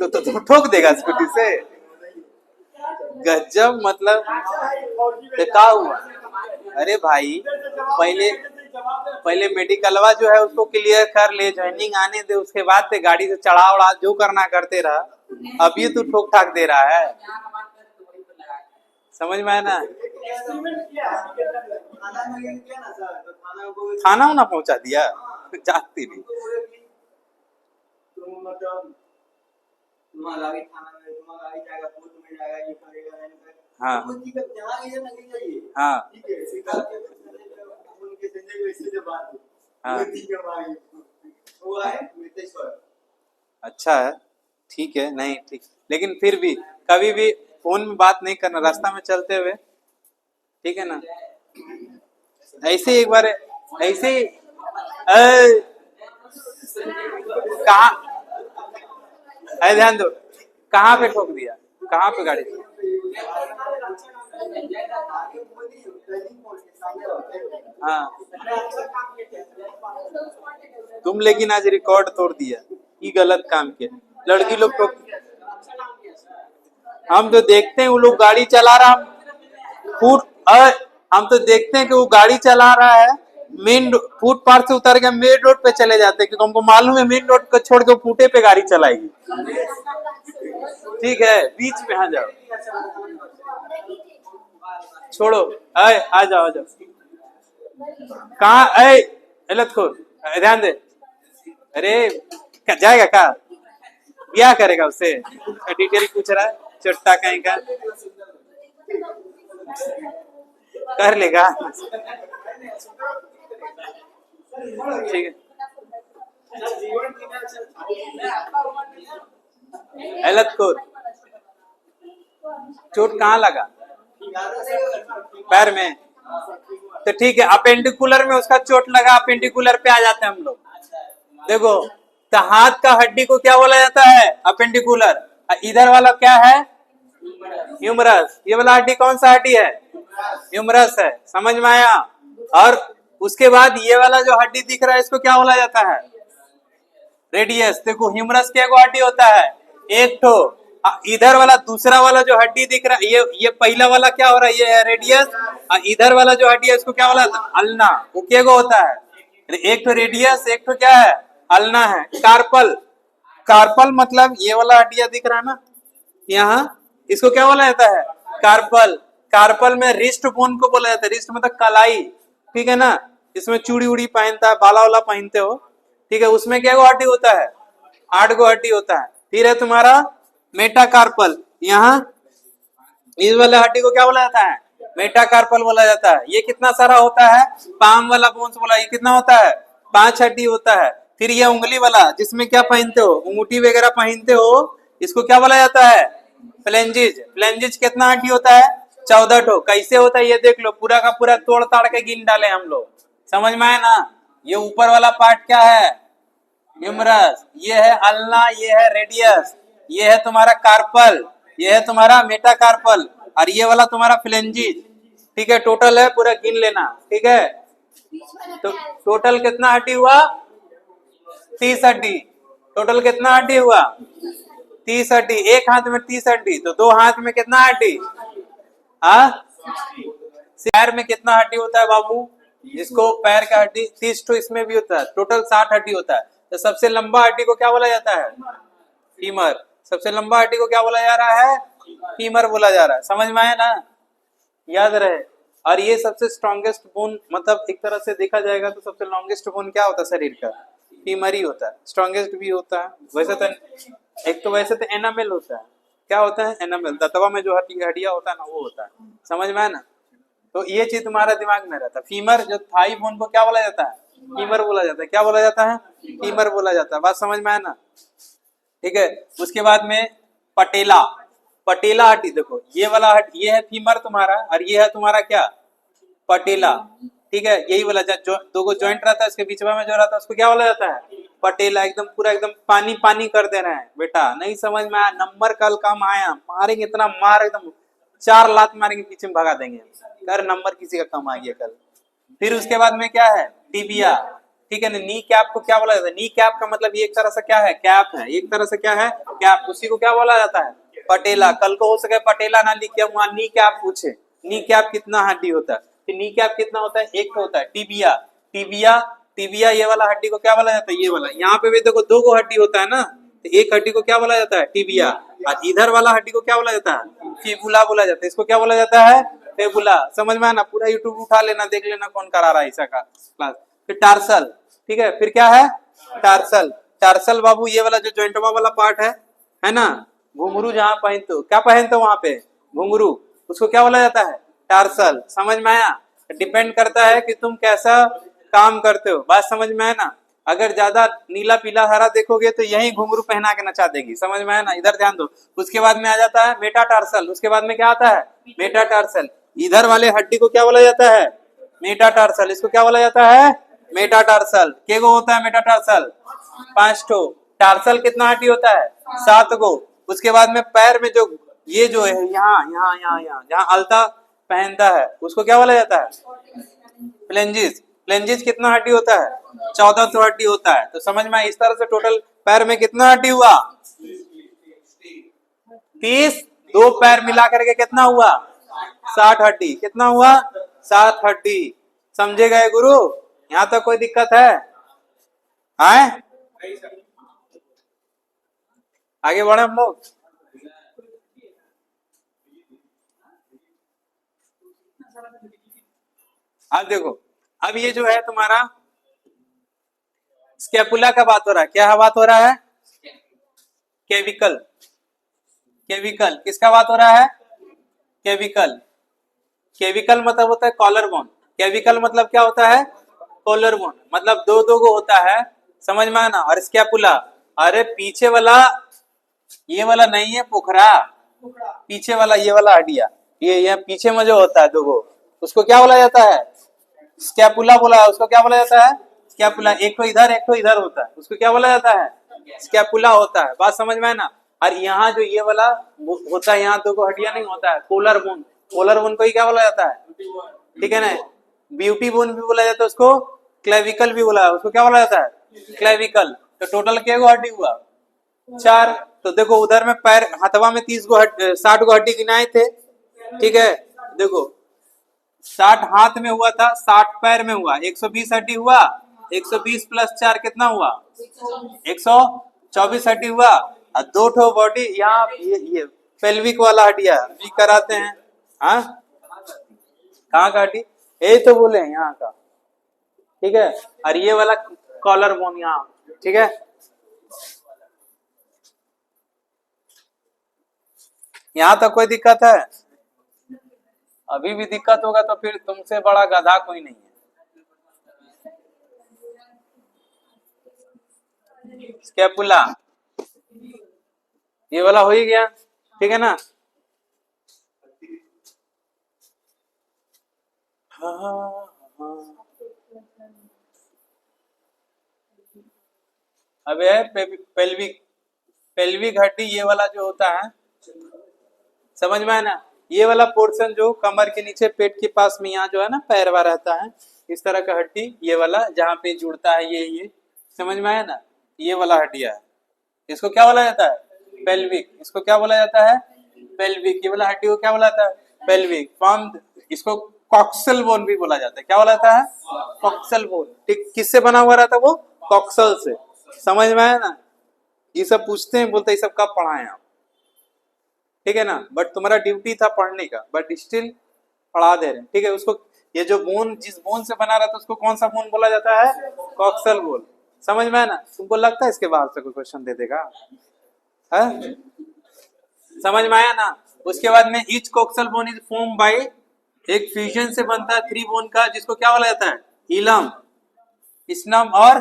तो तुम ठोक देगा स्कूटी से? गजब। मतलब तो क्या हुआ? अरे भाई, पहले मेडिकलवा जो है उसको क्लियर कर ले, ज्वाइनिंग आने दे, उसके बाद से गाड़ी से चढ़ा उड़ा जो करना करते रहा। अभी तू ठोक ठाक दे रहा है। समझ में आया ना? थाना ना पहुंचा दिया? जाती नहीं। हाँ हाँ हाँ, अच्छा है, ठीक है। नहीं ठीक, लेकिन फिर भी कभी भी फोन में बात नहीं करना रास्ता में चलते हुए, ठीक है ना? ऐसे एक बार ऐसे कहा, ध्यान दो, कहाँ पे ठोक दिया? कहाँ पे गाड़ी? हाँ, तुम लेकिन आज रिकॉर्ड तोड़ दिया, ये गलत काम किया। लड़की लोग तो, हम तो देखते हैं वो लोग गाड़ी चला रहा, हम तो देखते हैं कि वो गाड़ी चला रहा है, मेन फुटपाथ से उतर के मेन रोड पे चले जाते हैं, क्योंकि हमको मालूम है मेन रोड को छोड़ के फूटे पे गाड़ी चलाएगी। ठीक है, बीच में आ जाओ, छोड़ो, आ जाओ, आ जाओ। कहाँ लतखोर, ध्यान दे। अरे जाएगा क्या? क्या करेगा उससे? डिटेल पूछ रहा है, चट्टा कहीं का कर लेगा। ठीक है, लतखोर, चोट कहाँ लगा? पैर में? तो ठीक है, अपेंडिकुलर में उसका चोट लगा, अपेंडिकुलर पे आ जाते हैं हम लोग। देखो, तो हाथ का हड्डी को क्या बोला जाता है? अपेंडिकुलर। इधर वाला क्या है? ह्यूमरस। ये वाला हड्डी कौन सा हड्डी है? ह्यूमरस है। समझ में आया? और उसके बाद ये वाला जो हड्डी दिख रहा है, इसको क्या बोला जाता है? रेडियस। देखो, ह्यूमरस के एगो हड्डी होता है, एक ठो। इधर वाला दूसरा वाला जो हड्डी दिख रहा है, ये पहला वाला क्या हो रहा है? ये है रेडियस। इधर वाला जो हड्डी है, इसको क्या बोला? अल्ना। वो क्या होता है? एक तो रेडियस, एक तो क्या है? अल्ना है। कार्पल। कार्पल मतलब ये वाला हड्डिया दिख रहा है ना यहाँ, इसको क्या बोला जाता है? कार्पल। कार्पल में रिस्ट बोन को बोला जाता है। रिस्ट मतलब कलाई, ठीक है ना? इसमें चूड़ी उड़ी पहनता है, बाला वाला पहनते हो, ठीक है? उसमें क्या हड्डी होता है? 8 गो हड्डी होता है। फिर है तुम्हारा मेटाकार्पल। यहाँ इस वाले हड्डी को क्या बोला जाता है? मेटाकार्पल बोला जाता है। ये कितना सारा होता है? पाम वाला बोन्स बोला, ये कितना होता है? 5 हड्डी होता है। फिर ये उंगली वाला, जिसमें क्या पहनते हो? अंगूठी वगैरह पहनते हो, इसको क्या बोला जाता है? फ्लेंजिज। फ्लेंजिज कितना हड्डी होता है? 14 ठो। कैसे होता है ये देख लो, पूरा का पूरा तोड़ ताड़ के गिन डाले हम लोग। समझ में आया ना? ये ऊपर वाला पार्ट क्या है? ह्यूमरस। ये है अल्ना, ये है रेडियस, ये है तुम्हारा कार्पल, ये है तुम्हारा मेटाकार्पल, और ये वाला तुम्हारा फ्लेंजिज। ठीक है, टोटल है, पूरा गिन लेना। ठीक है, तो टोटल कितना हड्डी हुआ? 30 हड्डी। टोटल कितना हड्डी हुआ? 30 हड्डी, एक हाथ में 30 हड्डी, तो दो हाथ में कितना हड्डी? पैर में कितना हड्डी होता है बाबू? इसको पैर का हड्डी 30 तो इसमें भी होता है, टोटल 60 हड्डी होता है। तो सबसे लंबा हड्डी को क्या बोला जाता है? फीमर। सबसे लंबा हड्डी को क्या बोला जा रहा है? फीमर बोला जा रहा है। समझ में आया ना? याद रहे। और ये सबसे स्ट्रॉन्गेस्ट बोन, मतलब एक तरह से देखा जाएगा तो सबसे लॉन्गेस्ट बोन क्या होता है शरीर का? फीमर ही होता है। स्ट्रॉन्गेस्ट भी होता है वैसे तो, एक तो वैसे तो एनामेल होता है। क्या होता है? एनामेल, दतवा में जो हड्डियां होता है ना, वो होता है। समझ में आया ना? तो ये चीज तुम्हारा दिमाग में रहता है। फीमर जो थाई बोन को क्या बोला जाता है? फीमर बोला जाता है। क्या बोला जाता है? फीमर बोला जाता है। बात समझ में आया ना? ठीक है। उसके बाद में पटेला। पटेला हड्डी देखो, ये वाला हड्डी, ये है फीमर तुम्हारा, और ये है तुम्हारा क्या? पटेला। ठीक है, यही वाला जो दो गो जॉइंट रहता है, इसके बीच में जो रहता है उसको क्या बोला जाता है? पटेला। एकदम पूरा एकदम पानी पानी कर दे रहे हैं बेटा, नहीं समझ में आया? नंबर कल कम आया, मारेंगे इतना मार, एकदम 4 लात मारेंगे, पीछे में भगा देंगे। कर नंबर किसी का कम आ गया कल। फिर उसके बाद में क्या है? टिबिया। ठीक है ना? नी कैप को क्या बोला जाता है? नी कैप का मतलब ये एक तरह से क्या है? कैप है। एक तरह से क्या है? कैप। उसी को क्या बोला जाता है? पटेला। कल को हो सके पटेला ना लिख के वहां नी कैप पूछे, नी कैप कितना हड्डी होता है? तो नी कैप कितना होता है? एक होता है। टिबिया। टिबिया, टिबिया ये वाला हड्डी को क्या बोला जाता है? ये वाला। यहाँ पे भी देखो दो गो हड्डी होता है ना, तो एक हड्डी को क्या बोला जाता है? टिबिया। और इधर वाला हड्डी को क्या बोला जाता है? फिबुला बोला जाता है। इसको क्या बोला जाता है? फिबुला। समझ में आना? पूरा यूट्यूब उठा लेना, देख लेना कौन करा रहा है ऐसा का क्लास। फिर टार्सल। ठीक है, फिर क्या है? टार्सल। टार्सल बाबू ये वाला जो जॉइंटवा वाला पार्ट है ना, घुंघरू जहाँ पहनते हो, क्या पहनते हो वहां पे? घुंघरू। उसको क्या बोला जाता है? टार्सल। समझ में आया? डिपेंड करता है कि तुम कैसा काम करते हो। बात समझ में आया ना? अगर ज्यादा नीला पीला हरा देखोगे तो यही घुंघरू पहना के नचा देगी। समझ में आया ना? इधर ध्यान दो। उसके बाद में आ जाता है मेटाटार्सल। उसके बाद में क्या आता है? मेटाटार्सल। इधर वाले हड्डी को क्या बोला जाता है? मेटाटार्सल। इसको क्या बोला जाता है? मेटाटार्सल। के गो होता है मेटाटार्सल? 5 ठो। टार्सल कितना हड्डी होता है? 7 गो। उसके बाद में पैर में जो ये जो है यहाँ यहाँ यहाँ यहाँ जहाँ अलता पहनता है उसको क्या बोला जाता है? फ्लेंजिस। फ्लेंजिस कितना हड्डी होता है? 14 हड्डी होता है। तो समझ में इस तरह से टोटल पैर में कितना हड्डी हुआ? 30। दो पैर मिला करके कितना हुआ? 60 हड्डी। कितना हुआ? 7 हड्डी। समझे गए गुरु? यहाँ तक कोई दिक्कत है? आए आगे बढ़े हम लोग। अब देखो, अब ये जो है तुम्हारा स्कैपुला का बात हो रहा है। क्या बात हो रहा है? केविकल। केविकल किसका बात हो रहा है? केविकल। केविकल मतलब होता है कॉलर बोन। केविकल मतलब क्या होता है? Collar bone. मतलब दो दो गो होता है। समझ में आना? और स्कैपुला, अरे पीछे वाला, ये वाला नहीं है पोखरा, पीछे वाला ये वाला हड्डिया, ये पीछे में जो होता है दो गो, उसको क्या बोला जाता है? स्कैपुला बोला है। उसको क्या बोला जाता है? स्कैपुला। एक तो इधर होता है, उसको क्या बोला जाता है? स्कैपुला होता है। बात समझ में है ना? और यहाँ जो ये वाला होता है, यहाँ दो गो हड्डियां नहीं होता है, कोलर बोन। कोलर बोन को ही क्या बोला जाता है? ठीक है ना? ब्यूटी बोन भी बोला जाता है उसको, क्लेविकल भी बोला है। उसको क्या बोला जाता है? क्लेविकल। तो टोटल क्या गो हड्डी हुआ? 4। तो देखो उधर में पैर हथवा में 60 गो हड्डी गिनाए थे। ठीक है, देखो 60 हाथ में हुआ था, 60 पैर में हुआ, 120 हड्डी हुआ। 120 प्लस 4 कितना हुआ? 124 हड्डी हुआ। और 2 ठो बॉडी यहाँ ये पेल्विक वाला हड्डिया भी कराते हैं। हाँ, कहाँ का हड्डी? यही तो बोले यहाँ का। ठीक है, और ये वाला कॉलर बोन यहाँ। ठीक है, यहाँ तक कोई दिक्कत है? अभी भी दिक्कत होगा तो फिर तुमसे बड़ा गधा कोई नहीं है। स्कैपुला ये वाला हो ही गया। ठीक है ना? अब है पेल्विक। पेल्विक हड्डी ये वाला जो होता है, समझ में है ना? ये वाला पोर्शन जो कमर के नीचे पेट के पास में यहाँ जो है ना पैरवा रहता है, इस तरह का हड्डी ये वाला जहाँ पे जुड़ता है, ये समझ में आया ना? ये वाला हड्डिया है, इसको क्या बोला जाता है? पेल्विक, इसको क्या बोला जाता है? पेल्विक। ये वाला हड्डी को क्या बोला जाता है? पेल्विक। फॉर्म, इसको कॉक्सल बोन भी बोला जाता है। क्या बोला जाता है? Coxal bone. ठीक, किससे बना हुआ रहता है वो? कॉक्सल से। समझ में आया ना? ये सब पूछते हैं, बोलते ये सब कब पढ़ाएं आप, ठीक है ना? बट तुम्हारा ड्यूटी था पढ़ने का, बट स्टिल पढ़ा दे रहे हैं, ठीक है? उसको, ये जो बोन, जिस बोन से बना रहा था उसको कौन सा बोन बोला जाता है? Coxal bone. समझ में आया ना? तुमको लगता है इसके बाहर से कोई क्वेश्चन दे देगा? है? समझ में आया ना? उसके बाद में each coxal bone is form by, एक फ्यूजन से बनता है 3 बोन का, जिसको क्या बोला जाता है? इलम, स्नम और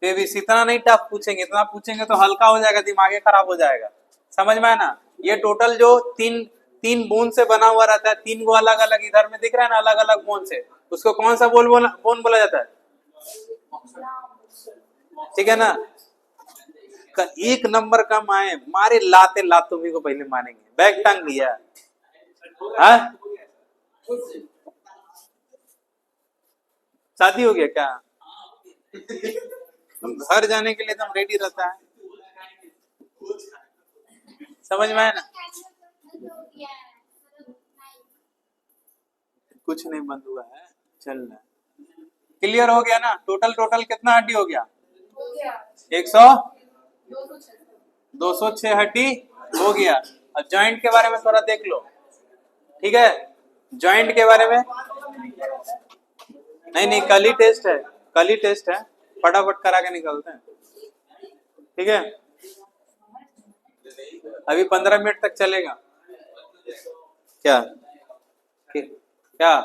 पेविस। इतना नहीं टफ पूछेंगे, इतना पूछेंगे तो हल्का हो जाएगा, दिमागे खराब हो जाएगा। समझ में आया ना? ये टोटल जो तीन बोन से बना हुआ रहता है, 3 को अलग अलग इधर में दिख रहा है ना, अलग अलग बोन से, उसको कौन सा बोन बोला जाता है? ठीक है ना? एक नंबर का मारे लाते लात तुम्ही को पहले मानेंगे, बैग टांग लिया। हाँ? शादी हो गया क्या? घर जाने के लिए एकदम रेडी रहता है। समझ में आया ना? कुछ नहीं बंद हुआ है, चल रहा है। क्लियर हो गया ना? टोटल कितना हड्डी हो गया? 100 206 हड्डी हो गया। अब जॉइंट के बारे में थोड़ा देख लो, ठीक है? जॉइंट के बारे में नहीं, कल ही टेस्ट है, कल ही टेस्ट है, फटाफट करा के निकलते हैं, ठीक है? अभी 15 मिनट तक चलेगा क्या? क्या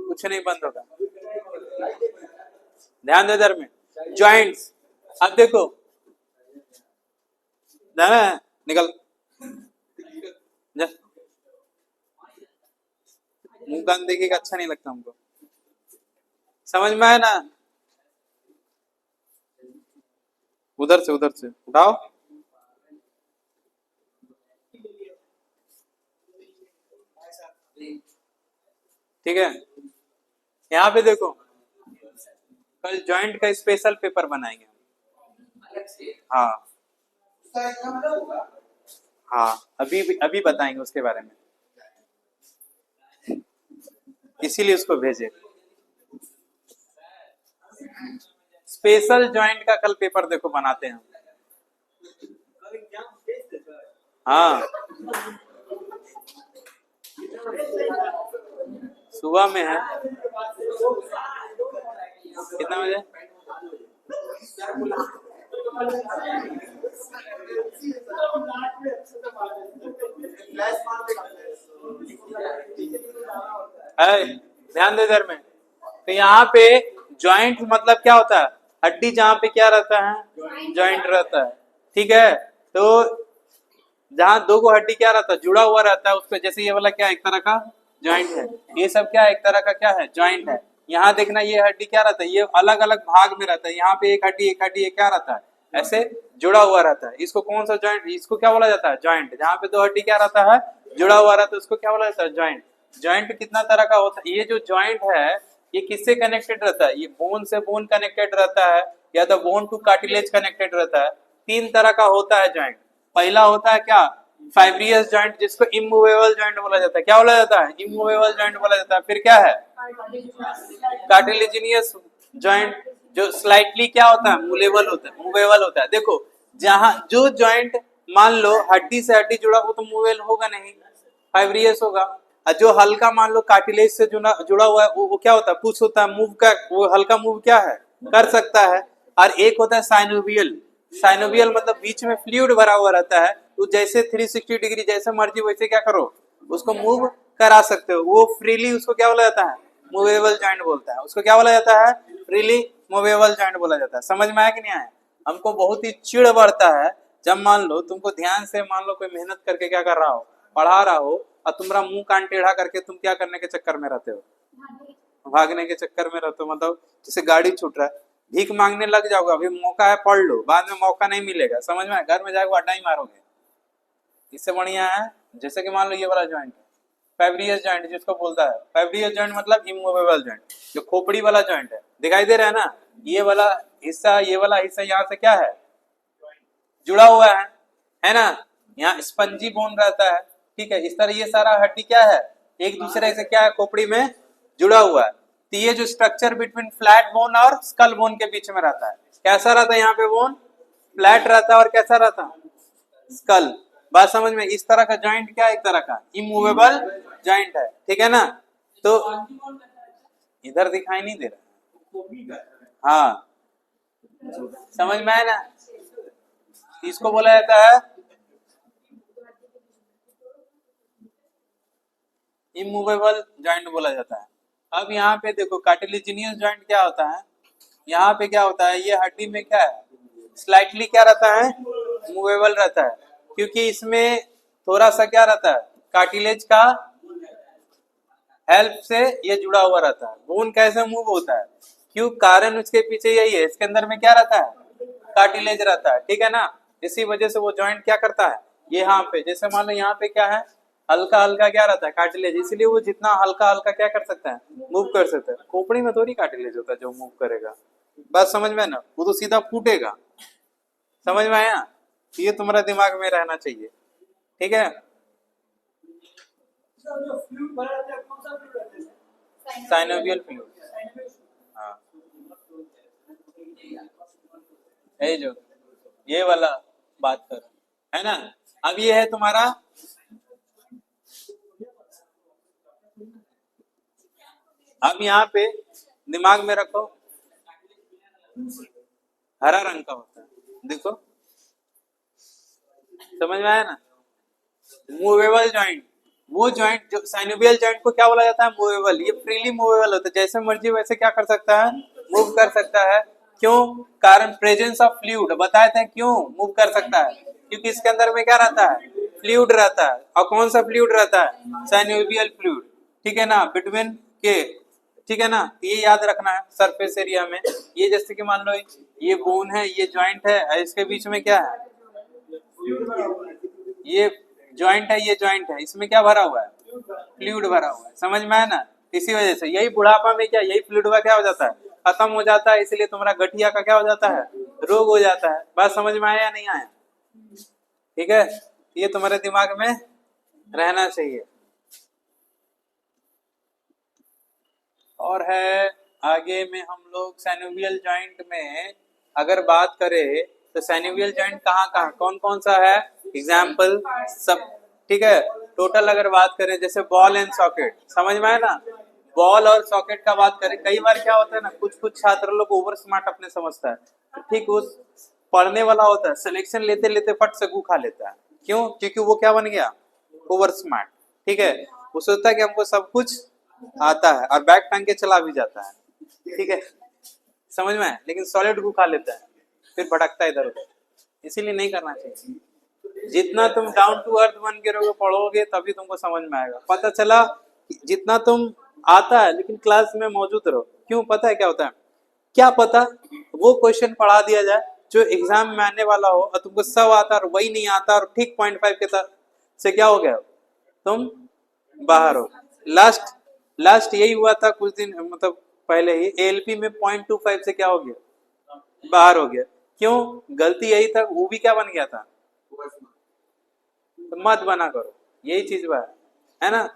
कुछ नहीं बंद होगा, ध्यान दे इधर में। जॉइंट्स, अब देखो ना, निकल जा, मुंह कान देखेगा, अच्छा नहीं लगता हमको। समझ में आया ना? उधर से उठाओ। ठीक है, यहाँ पे देखो, कल जॉइंट का स्पेशल पेपर बनाएंगे। हाँ हाँ, अभी बताएंगे उसके बारे में, इसीलिए उसको भेजे। स्पेशल जॉइंट का कल पेपर देखो बनाते हैं। हाँ, सुबह में है, कितना बजे? ध्यान दे इधर में। तो यहाँ पे जॉइंट मतलब क्या होता है? हड्डी जहाँ पे क्या रहता है? जॉइंट रहता है, ठीक है? तो जहाँ 2 को हड्डी क्या रहता है? जुड़ा हुआ रहता है उसपे। जैसे ये वाला क्या एक तरह का जॉइंट है, ये सब क्या एक तरह का क्या है? जॉइंट है। यहाँ देखना, ये हड्डी क्या रहता है? ये अलग अलग भाग में रहता है। यहाँ पे एक हड्डी ये क्या रहता है? ऐसे जुड़ा हुआ रहता है। इसको कौन सा जॉइंट, इसको क्या बोला जाता है? जॉइंट। जहाँ पे 2 हड्डी क्या रहता है? जुड़ा हुआ रहता है, उसको क्या बोला जाता है? जॉइंट। जॉइंट कितना तरह का होता है? ये जो जॉइंट है ये किससे कनेक्टेड रहता है? ये बोन से बोन कनेक्टेड रहता है, या तो बोन टू कार्टिलेज कनेक्टेड रहता है। 3 तरह का होता है जॉइंट। पहला होता है क्या? फाइब्रियस जॉइंट, जिसको इमूवेबल जॉइंट बोला जाता है। क्या बोला जाता है? इमूवेबल जॉइंट बोला जाता है। फिर क्या है? कार्टिलेजिनियस जॉइंट, जो स्लाइटली क्या होता है? मूवेबल होता है, मूवेबल होता है। देखो, जहां जो जॉइंट मान लो हड्डी से हड्डी जुड़ा हो तो मूवेबल होगा नहीं, फाइब्रियस होगा। और जो हल्का मान लो कार्टिलेज से जुड़ा हुआ है वो क्या होता है? पुश होता है, मूव का, वो हल्का मूव क्या है? कर सकता है। और एक होता है साइनोवियल। साइनोवियल मतलब बीच में फ्लूइड भरा हुआ रहता है, तो जैसे 360 डिग्री जैसे मर्जी वैसे क्या करो, उसको मूव करा सकते हो। वो फ्रीली, उसको क्या बोला जाता है? मूवेबल जॉइंट बोलता है। उसको क्या बोला जाता है? फ्रीली मूवेबल जॉइंट बोला जाता है। समझ में आया कि नहीं आया? हमको बहुत ही चिढ़ बढ़ता है जब मान लो तुमको ध्यान से, मान लो कोई मेहनत करके क्या कर रहा हो, पढ़ा रहा हो, और तुम्हारा मुंह कान टेढ़ा करके तुम क्या करने के चक्कर में रहते हो? भागने के चक्कर में रहते हो। मतलब जैसे गाड़ी छूट रहा है, भीख मांगने लग जाओगे। अभी मौका है, पढ़ लो, बाद में मौका नहीं मिलेगा। समझ में? घर में जाकर अड्डा ही मारोगे। इससे बढ़िया है, जैसे कि मान लो ये वाला जॉइंट है, फैब्रियस जॉइंट जिसको बोलता है। फैब्रियस जॉइंट मतलब इमूवेबल जॉइंट, जो खोपड़ी वाला जॉइंट है, दिखाई दे रहा है ना? ये वाला हिस्सा, ये वाला हिस्सा यहाँ से क्या है? जुड़ा हुआ है ना। यहाँ स्पंजी बोन रहता है, ठीक है। इस तरह ये सारा हड्डी क्या है, एक दूसरे से क्या है, खोपड़ी में जुड़ा हुआ है। तो ये जो स्ट्रक्चर बिटवीन फ्लैट बोन और स्कल बोन के बीच में रहता है, कैसा रहता है यहाँ पे बोन, फ्लैट रहता है, और कैसा रहता है, स्कल। बात समझ में, इस तरह का जॉइंट क्या है, एक तरह का इमूवेबल जॉइंट है, ठीक है ना। तो इधर दिखाई नहीं दे रहा, हाँ समझ में आया ना। इसको बोला जाता है इमूवेबल जॉइंट बोला जाता है। अब यहाँ पे देखो कार्टिलेजिनियस जॉइंट क्या होता है, यहाँ पे क्या होता है, ये हड्डी में क्या है, स्लाइटली क्या रहता है, मूवेबल रहता है, क्योंकि इसमें थोड़ा सा क्या रहता है, कार्टिलेज का हेल्प से ये जुड़ा हुआ रहता है। बोन कैसे मूव होता है, क्यों, कारण उसके पीछे यही है, इसके अंदर में क्या रहता है, कार्टिलेज रहता है, ठीक है ना। इसी वजह से वो जॉइंट क्या करता है, ये यहाँ पे जैसे मान लो यहाँ पे क्या है, हल्का हल्का क्या रहता है, कार्टिलेज, इसलिए वो जितना हल्का हल्का क्या कर सकता है, मूव कर सकता है। खोपड़ी में थोड़ी कार्टिलेज होता है जो मूव करेगा, बात समझ में ना, वो तो सीधा फूटेगा, समझ में आया। ये तुम्हारा दिमाग में रहना चाहिए, ठीक है। साइनोवियल फ्लूइड, हाँ ये जो ये वाला बात कर, है ना। अब ये है तुम्हारा, अब यहाँ पे दिमाग में रखो, हरा रंग का होता है, देखो समझ में आया ना। मूवेबल जॉइंट, वो जॉइंट जो साइनोवियल जॉइंट को क्या बोला जाता है, मूवेबल। ये फ्रीली मूवेबल होता है, जैसे मर्जी वैसे क्या कर सकता है, मूव कर सकता है। क्यों, कारण प्रेजेंस ऑफ फ्लूइड, बताए थे क्यों मूव कर सकता है, क्योंकि इसके अंदर में क्या रहता है, फ्लूइड रहता है। और कौन सा फ्लूइड रहता है, साइनोवियल फ्लूइड, ठीक है ना, बिटवीन के, ठीक है ना। ये याद रखना है सरफेस एरिया में, ये जैसे कि मान लो ये बोन है, ये जॉइंट है, इसके बीच में क्या है, ये जॉइंट है, ये जॉइंट है, इसमें क्या भरा हुआ है, फ्लूइड भरा हुआ है, समझ में आया ना। इसी वजह से यही बुढ़ापा में क्या, यही फ्लूइड का क्या हो जाता है, खत्म हो जाता है, इसलिए तुम्हारा गठिया का क्या हो जाता है, रोग हो जाता है। बात समझ में आया या नहीं आया, ठीक है। ये तुम्हारे दिमाग में रहना चाहिए। और है आगे में हम लोग साइनोवियल जॉइंट में अगर बात करें तो साइनोवियल जॉइंट कहाँ कहाँ कौन कौन सा है, एग्जाम्पल सब, ठीक है। टोटल अगर बात करें जैसे बॉल एंड सॉकेट, समझ में आया ना, बॉल और सॉकेट का बात करें, कई बार क्या होता है ना, कुछ कुछ छात्र लोग ओवर स्मार्ट अपने समझता है, तो ठीक उस पढ़ने वाला होता है, सिलेक्शन लेते लेते फट से गू खा लेता है। क्यों, क्योंकि वो क्या बन गया, ओवर स्मार्ट, ठीक है। वो सोचता है कि हमको सब कुछ आता है और बैग टांग के चला भी जाता है, ठीक है, समझ में है, लेकिन सॉलिड को खा लेता है, फिर भटकता है इधर उधर। इसीलिए नहीं करना चाहिए। जितना तुम डाउन टू अर्थ बन के रहोगे, पढ़ोगे, तभी तुमको समझ में आएगा। पता चला जितना तुम आता है लेकिन क्लास में मौजूद रहो, क्यों, पता है क्या होता है, क्या पता वो क्वेश्चन पढ़ा दिया जाए जो एग्जाम में आने वाला हो और तुमको सब आता और वही नहीं आता, और ठीक 0.5 के से क्या हो गया, तुम बाहर हो। लास्ट यही हुआ था कुछ दिन मतलब पहले ही, एएलपी में 0.25 से क्या हो गया, बाहर हो गया। क्यों, गलती यही था, वो भी क्या बन गया था, तो मत बना करो, यही चीज बात है ना।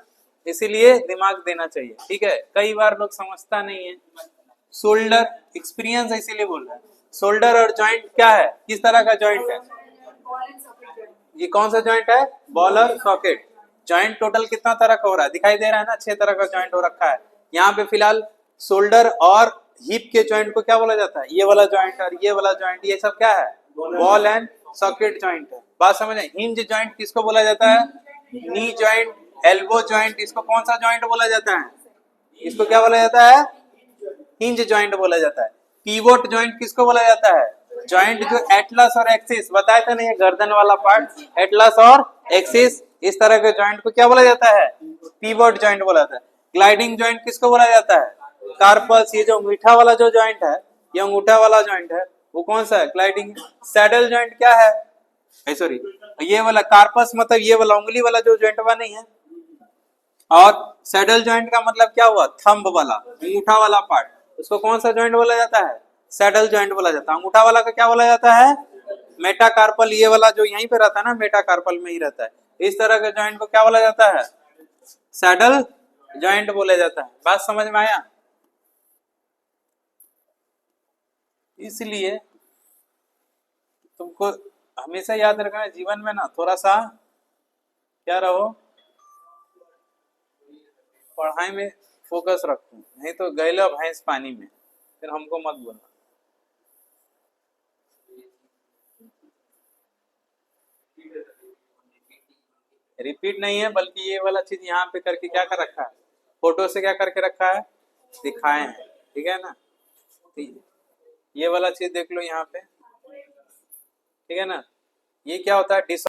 इसीलिए दिमाग देना चाहिए, ठीक है। कई बार लोग समझता नहीं है। शोल्डर एक्सपीरियंस है इसीलिए बोल रहा है। शोल्डर और जॉइंट क्या है, किस तरह का जॉइंट है, ये कौन सा जॉइंट है, बॉल और सॉकेट। जॉइंट टोटल कितना तरह का हो रहा है, दिखाई दे रहा है ना, 6 तरह का जॉइंट हो रखा है। यहाँ पे फिलहाल शोल्डर और हिप के जॉइंट को क्या बोला जाता है, ये वाला जॉइंट और ये वाला जॉइंट, ये सब क्या है, बॉल एंड सॉकेट जॉइंट है। बात समझ आए। हिंज जॉइंट किसको बोला जाता है, नी जॉइंट, एल्बो जॉइंट, इसको कौन सा जॉइंट बोला जाता है, इसको क्या बोला जाता है, हिंज जॉइंट बोला जाता है। पीवोट जॉइंट किसको बोला जाता है, जॉइंट जो एटलस और एक्सिस, बताया था नहीं, गर्दन वाला पार्ट एटलस और एक्सिस, इस तरह के जॉइंट को क्या बोला जाता है, पीवोट जॉइंट बोला जाता है। ग्लाइडिंग जॉइंट किसको बोला जाता है, कार्पस, ये जो अंगूठा वाला जो जॉइंट है, ये अंगूठा वाला जॉइंट है, वो कौन सा है, ग्लाइडिंग। सैडल जॉइंट क्या है, सॉरी ये वाला कार्पस मतलब ये वाला उंगली वाला जो जॉइंट हुआ नहीं है, और सैडल जॉइंट का मतलब क्या हुआ, थंब वाला अंगूठा वाला पार्ट, उसको कौन सा जॉइंट बोला जाता है, सैडल जॉइंट बोला जाता है। अंगूठा वाला का क्या बोला जाता है, मेटाकार्पल ये वाला जो यहीं पे रहता है ना, मेटाकार्पल में ही रहता है। इस तरह के जॉइंट को क्या बोला जाता है? सैडल जॉइंट बोला जाता है। बात समझ में आया? इसलिए तुमको हमेशा याद रखना है जीवन में ना, थोड़ा सा क्या रहो, पढ़ाई में फोकस रखो, नहीं तो गैला भैंस पानी में, फिर हमको मत बोलना। रिपीट नहीं है, बल्कि ये वाला चीज यहाँ पे करके क्या कर रखा है, फोटो से क्या करके रखा है, दिखाए हैं। ठीक है ना? ये वाला चीज देख लो यहाँ पे। ठीक है ना? ये क्या होता है,